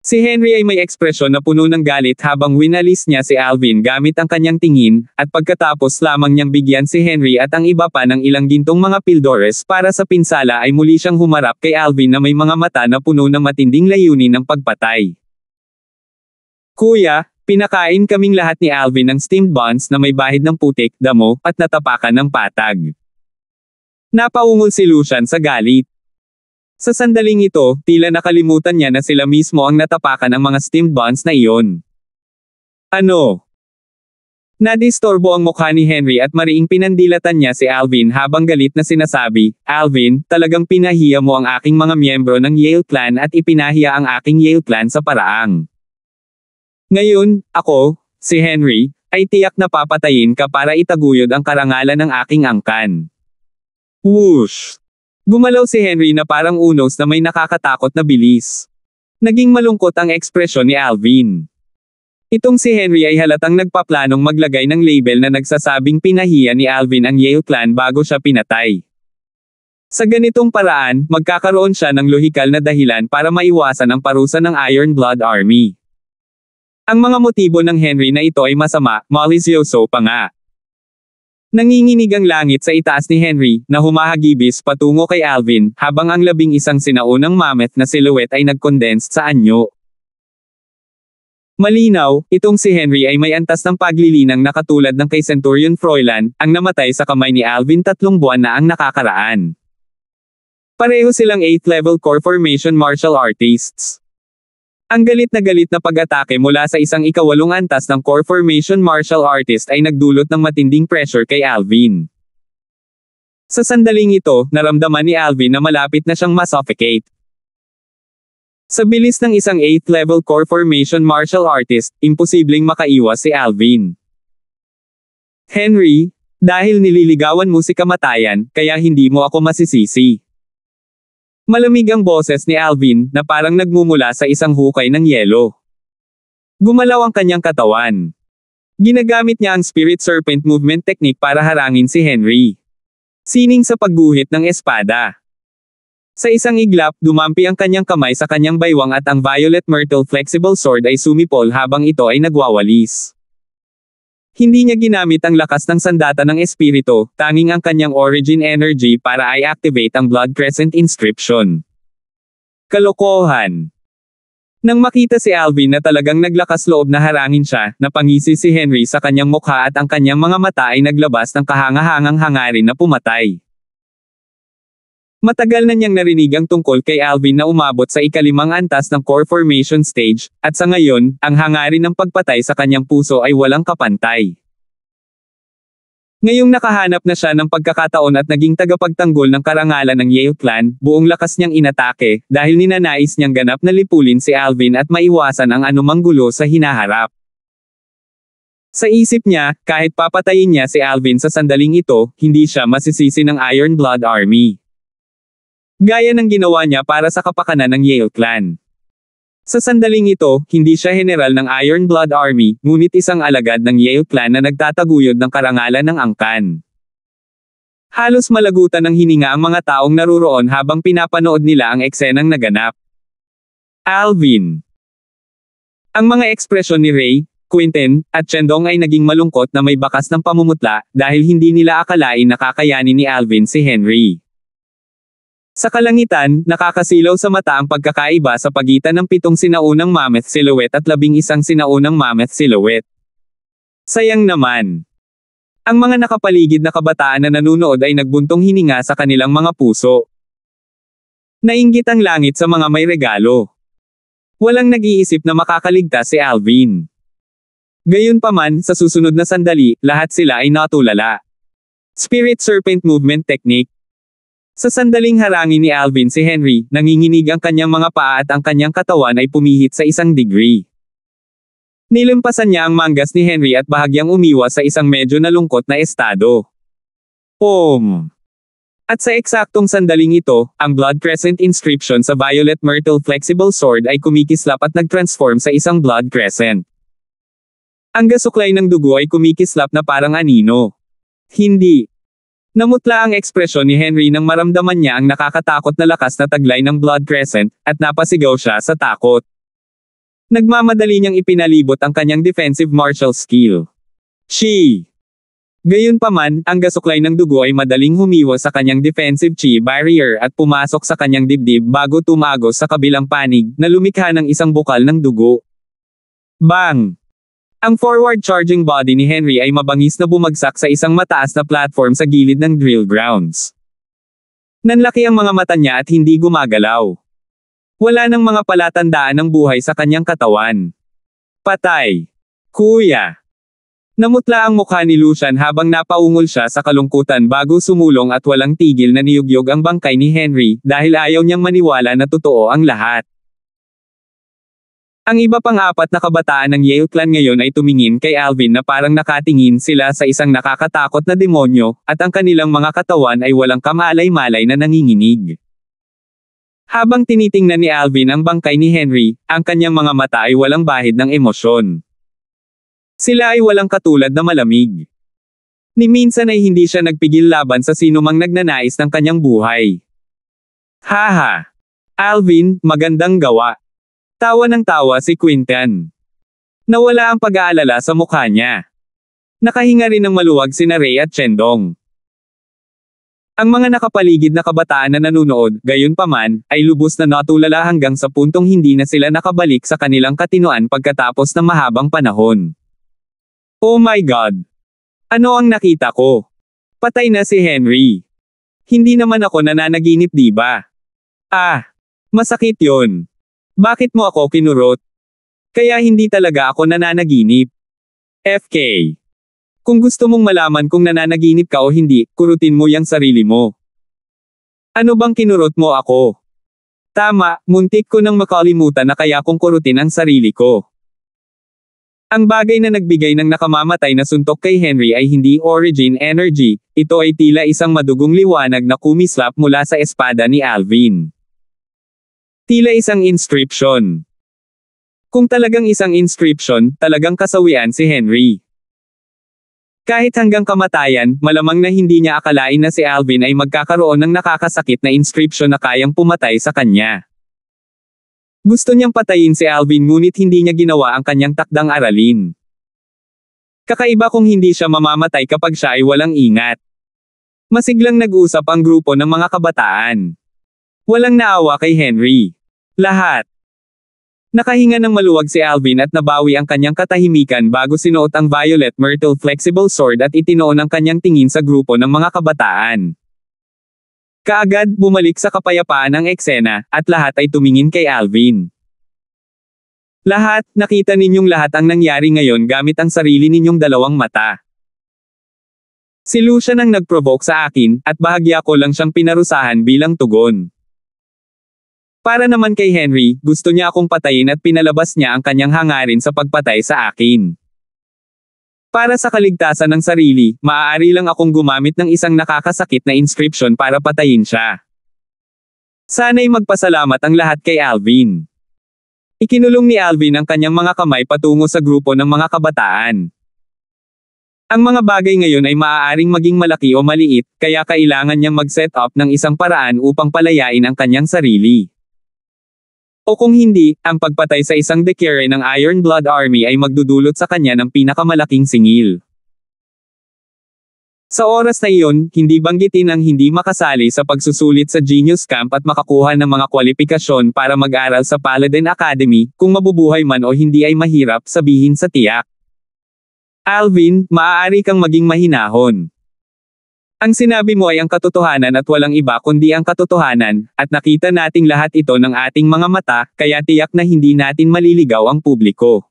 Si Henry ay may ekspresyon na puno ng galit habang winalis niya si Alvin gamit ang kanyang tingin, at pagkatapos lamang niyang bigyan si Henry at ang iba pa ng ilang gintong mga pildores para sa pinsala ay muli siyang humarap kay Alvin na may mga mata na puno ng matinding layunin ng pagpatay. Kuya, pinakain kaming lahat ni Alvin ng steamed buns na may bahid ng putik, damo, at natapakan ng patag. Napaungol si Lucian sa galit. Sa sandaling ito, tila nakalimutan niya na sila mismo ang natapakan ng mga steamed buns na iyon. Ano? Nadistorbo ang mukha ni Henry at mariing pinandilatan niya si Alvin habang galit na sinasabi, Alvin, talagang pinahiya mo ang aking mga miyembro ng Yale clan at ipinahiya ang aking Yale clan sa paraang. Ngayon, ako, si Henry, ay tiyak na papatayin ka para itaguyod ang karangalan ng aking angkan. Whoosh! Gumalaw si Henry na parang unos na may nakakatakot na bilis. Naging malungkot ang ekspresyon ni Alvin. Itong si Henry ay halatang nagpaplanong maglagay ng label na nagsasabing pinahiya ni Alvin ang Yale clan bago siya pinatay. Sa ganitong paraan, magkakaroon siya ng lohikal na dahilan para maiwasan ang parusa ng Iron Blood Army. Ang mga motibo ng Henry na ito ay masama, malisyoso pa nga. Nanginginig ang langit sa itaas ni Henry, na humahagibis patungo kay Alvin, habang ang 11 sinaunang mammoth na silhouette ay nag-condensed sa anyo. Malinaw, itong si Henry ay may antas ng paglilinang na katulad ng kay Centurion Froilan, ang namatay sa kamay ni Alvin 3 buwan na ang nakakaraan. Pareho silang 8th level core formation martial artists. Ang galit na pag-atake mula sa isang 8 antas ng core formation martial artist ay nagdulot ng matinding pressure kay Alvin. Sa sandaling ito, naramdaman ni Alvin na malapit na siyang masuffocate. Sa bilis ng isang 8th level core formation martial artist, imposibleng makaiwas si Alvin. Henry, dahil nililigawan mo si kamatayan, kaya hindi mo ako masisisi. Malamig ang boses ni Alvin, na parang nagmumula sa isang hukay ng yelo. Gumalaw ang kanyang katawan. Ginagamit niya ang Spirit Serpent Movement Technique para harangin si Henry. Sining sa pagguhit ng espada. Sa isang iglap, dumampi ang kanyang kamay sa kanyang baywang at ang Violet Myrtle Flexible Sword ay sumipol habang ito ay nagwawalis. Hindi niya ginamit ang lakas ng sandata ng espiritu, tanging ang kanyang origin energy para i-activate ang Blood Crescent inscription. Kalokohan. Nang makita si Alvin na talagang naglakas loob na harangin siya, napangisi si Henry sa kanyang mukha at ang kanyang mga mata ay naglabas ng kahangahangang hangarin na pumatay. Matagal na niyang narinig ang tungkol kay Alvin na umabot sa ikalimang antas ng core formation stage, at sa ngayon, ang hangarin ng pagpatay sa kanyang puso ay walang kapantay. Ngayong nakahanap na siya ng pagkakataon at naging tagapagtanggol ng karangalan ng Yale Clan, buong lakas niyang inatake, dahil ninanais niyang ganap na lipulin si Alvin at maiwasan ang anumang gulo sa hinaharap. Sa isip niya, kahit papatayin niya si Alvin sa sandaling ito, hindi siya masisisi ng Iron Blood Army. Gaya ng ginawa niya para sa kapakanan ng Yale Clan. Sa sandaling ito, hindi siya general ng Iron Blood Army, ngunit isang alagad ng Yale Clan na nagtataguyod ng karangalan ng angkan. Halos malagutan ng hininga ang mga taong naruroon habang pinapanood nila ang eksenang naganap. Alvin. Ang mga ekspresyon ni Ray, Quentin, at Chendong ay naging malungkot na may bakas ng pamumutla, dahil hindi nila akalain na kakayanin ni Alvin si Henry. Sa kalangitan, nakakasilaw sa mata ang pagkakaiba sa pagitan ng 7 sinaunang mammoth silhouette at 11 sinaunang mammoth silhouette. Sayang naman. Ang mga nakapaligid na kabataan na nanunood ay nagbuntong hininga sa kanilang mga puso. Nainggit ang langit sa mga may regalo. Walang nag-iisip na makakaligtas si Alvin. Gayunpaman, sa susunod na sandali, lahat sila ay natulala. Spirit Serpent Movement Technique. Sa sandaling harangin ni Alvin si Henry, nanginginig ang kanyang mga paa at ang kanyang katawan ay pumihit sa 1 degree. Nilampasan niya ang manggas ni Henry at bahagyang umiwas sa isang medyo nalungkot na estado. At sa eksaktong sandaling ito, ang Blood Crescent inscription sa Violet Myrtle Flexible Sword ay kumikislap at nag-transform sa isang Blood Crescent. Ang gasuklay ng dugo ay kumikislap na parang anino. Hindi. Namutla ang ekspresyon ni Henry nang maramdaman niya ang nakakatakot na lakas na taglay ng Blood Crescent, at napasigaw siya sa takot. Nagmamadali niyang ipinalibot ang kanyang defensive martial skill. Gayunpaman, ang gasuklay ng dugo ay madaling humiwas sa kanyang defensive chi barrier at pumasok sa kanyang dibdib bago tumagos sa kabilang panig, na lumikha ng isang bukal ng dugo. Bang! Ang forward-charging body ni Henry ay mabangis na bumagsak sa isang mataas na platform sa gilid ng drill grounds. Nanlaki ang mga mata niya at hindi gumagalaw. Wala nang mga palatandaan ng buhay sa kanyang katawan. Patay. Kuya. Namutla ang mukha ni Lucian habang napaungol siya sa kalungkutan bago sumulong at walang tigil na niyugyog ang bangkay ni Henry, dahil ayaw niyang maniwala na totoo ang lahat. Ang iba pang 4 na kabataan ng Yale Clan ngayon ay tumingin kay Alvin na parang nakatingin sila sa isang nakakatakot na demonyo, at ang kanilang mga katawan ay walang kamalay-malay na nanginginig. Habang tinitingnan ni Alvin ang bangkay ni Henry, ang kanyang mga mata ay walang bahid ng emosyon. Sila ay walang katulad na malamig. Ni minsan ay hindi siya nagpigil laban sa sinumang nagnanais ng kanyang buhay. Haha! Alvin, magandang gawa. Tawa ng tawa si Quentin. Nawala ang pag-aalala sa mukha niya. Nakahinga rin ng maluwag sina Ray at Chendong. Ang mga nakapaligid na kabataan na nanunood, gayunpaman, ay lubos na natulala hanggang sa puntong hindi na sila nakabalik sa kanilang katinoan pagkatapos ng mahabang panahon. Oh my God! Ano ang nakita ko? Patay na si Henry. Hindi naman ako nananaginip, diba? Masakit yon. Bakit mo ako kinurot? Kaya hindi talaga ako nananaginip. FK. Kung gusto mong malaman kung nananaginip ka o hindi, kurutin mo yang sarili mo. Ano bang kinurot mo ako? Tama, muntik ko nang makalimutan na kaya kong kurutin ang sarili ko. Ang bagay na nagbigay ng nakamamatay na suntok kay Henry ay hindi origin energy, ito ay tila isang madugong liwanag na kumislap mula sa espada ni Alvin. Tila isang inscription. Kung talagang isang inscription, talagang kasawian si Henry. Kahit hanggang kamatayan, malamang na hindi niya akalain na si Alvin ay magkakaroon ng nakakasakit na inscription na kayang pumatay sa kanya. Gusto niyang patayin si Alvin ngunit hindi niya ginawa ang kanyang takdang aralin. Kakaiba kung hindi siya mamamatay kapag siya ay walang ingat. Masiglang nag-usap ang grupo ng mga kabataan. Walang naawa kay Henry. Lahat. Nakahinga ng maluwag si Alvin at nabawi ang kanyang katahimikan bago sinuot ang Violet Myrtle Flexible Sword at itinoon ang kanyang tingin sa grupo ng mga kabataan. Kaagad, bumalik sa kapayapaan ang eksena, at lahat ay tumingin kay Alvin. Lahat, nakita ninyong lahat ang nangyari ngayon gamit ang sarili ninyong dalawang mata. Si Lucian ang nag-provoke sa akin, at bahagya ko lang siyang pinarusahan bilang tugon. Para naman kay Henry, gusto niya akong patayin at pinalabas niya ang kanyang hangarin sa pagpatay sa akin. Para sa kaligtasan ng sarili, maaari lang akong gumamit ng isang nakakasakit na inscription para patayin siya. Sana'y magpasalamat ang lahat kay Alvin. Ikinulong ni Alvin ang kanyang mga kamay patungo sa grupo ng mga kabataan. Ang mga bagay ngayon ay maaaring maging malaki o maliit, kaya kailangan niyang mag-set up ng isang paraan upang palayain ang kanyang sarili. O kung hindi, ang pagpatay sa isang Decere ng Iron Blood Army ay magdudulot sa kanya ng pinakamalaking singil. Sa oras na iyon, hindi banggitin ang hindi makasali sa pagsusulit sa Genius Camp at makakuha ng mga kwalifikasyon para mag-aral sa Paladin Academy, kung mabubuhay man o hindi ay mahirap sabihin sa tiyak. Alvin, maaari kang maging mahinahon. Ang sinabi mo ay ang katotohanan at walang iba kundi ang katotohanan, at nakita nating lahat ito ng ating mga mata, kaya tiyak na hindi natin maliligaw ang publiko.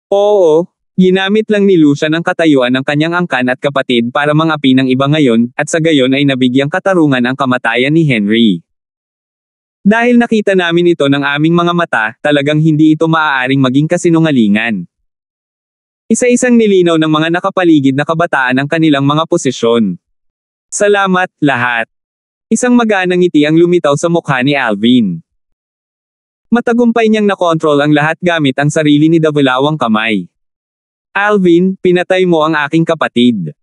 Oo, ginamit lang ni Lucian ang katayuan ng kanyang angkan at kapatid para mangapi ng iba ngayon, at sa gayon ay nabigyang katarungan ang kamatayan ni Henry. Dahil nakita namin ito ng aming mga mata, talagang hindi ito maaaring maging kasinungalingan. Isa-isang nilinaw ng mga nakapaligid na kabataan ang kanilang mga posisyon. Salamat, lahat. Isang maganang ngiti ang lumitaw sa mukha ni Alvin. Matagumpay niyang nakontrol ang lahat gamit ang sarili ni Davilawang kamay. Alvin, pinatay mo ang aking kapatid.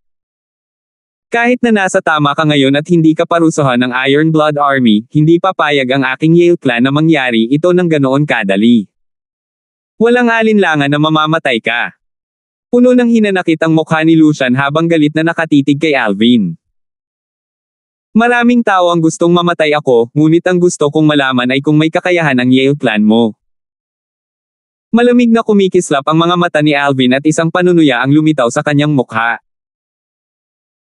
Kahit na nasa tama ka ngayon at hindi ka parusahan ng Iron Blood Army, hindi papayag ang aking Yale clan na mangyari ito ng ganoon kadali. Walang alinlangan na mamamatay ka. Puno ng hinanakit ang mukha ni Lucian habang galit na nakatitig kay Alvin. Maraming tao ang gustong mamatay ako, ngunit ang gusto kong malaman ay kung may kakayahan ang Yale clan mo. Malamig na kumikislap ang mga mata ni Alvin at isang panunuya ang lumitaw sa kanyang mukha.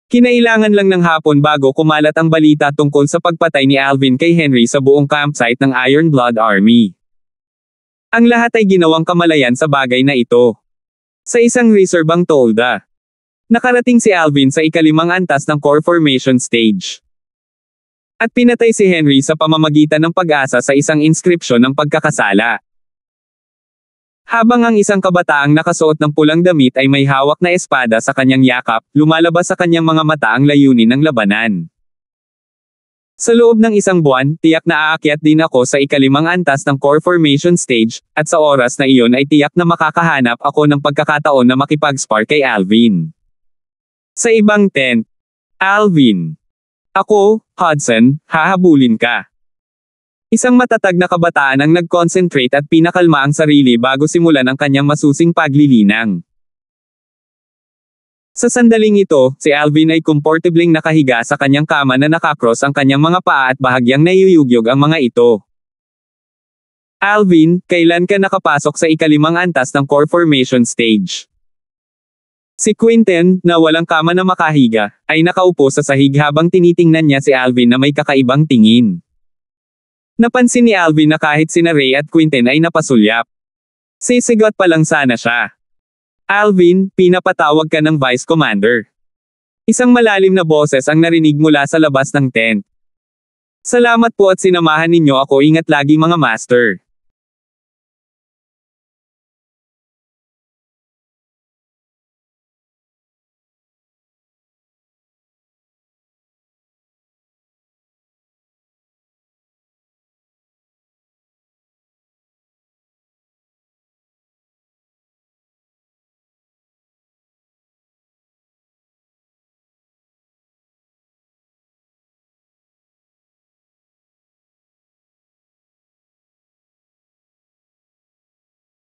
Kinailangan lang ng hapon bago kumalat ang balita tungkol sa pagpatay ni Alvin kay Henry sa buong campsite ng Iron Blood Army. Ang lahat ay ginawang kamalayan sa bagay na ito. Sa isang reserbang tolda, nakarating si Alvin sa ikalimang antas ng core formation stage. At pinatay si Henry sa pamamagitan ng pag-asa sa isang inscription ng pagkakasala. Habang ang isang kabataang nakasuot ng pulang damit ay may hawak na espada sa kanyang yakap, lumalabas sa kanyang mga mata ang layunin ng labanan. Sa loob ng isang buwan, tiyak na aakyat din ako sa ikalimang antas ng core formation stage, at sa oras na iyon ay tiyak na makakahanap ako ng pagkakataon na makipag-spar kay Alvin. Sa ibang tent, Alvin. Ako, Hudson, hahabulin ka. Isang matatag na kabataan ang nag-concentrate at pinakalma ang sarili bago simulan ang kanyang masusing paglilinang. Sa sandaling ito, si Alvin ay komportableng nakahiga sa kanyang kama na nakakross ang kanyang mga paa at bahagyang nayuyugyog ang mga ito. Alvin, kailan ka nakapasok sa ikalimang antas ng core formation stage? Si Quentin, na walang kama na makahiga, ay nakaupo sa sahig habang tinitingnan niya si Alvin na may kakaibang tingin. Napansin ni Alvin na kahit sina Ray at Quentin ay napasulyap. Sisigot pa lang sana siya. Alvin, pinapatawag ka ng Vice Commander. Isang malalim na boses ang narinig mula sa labas ng tent. Salamat po at sinamahan ninyo ako, ingat lagi mga master.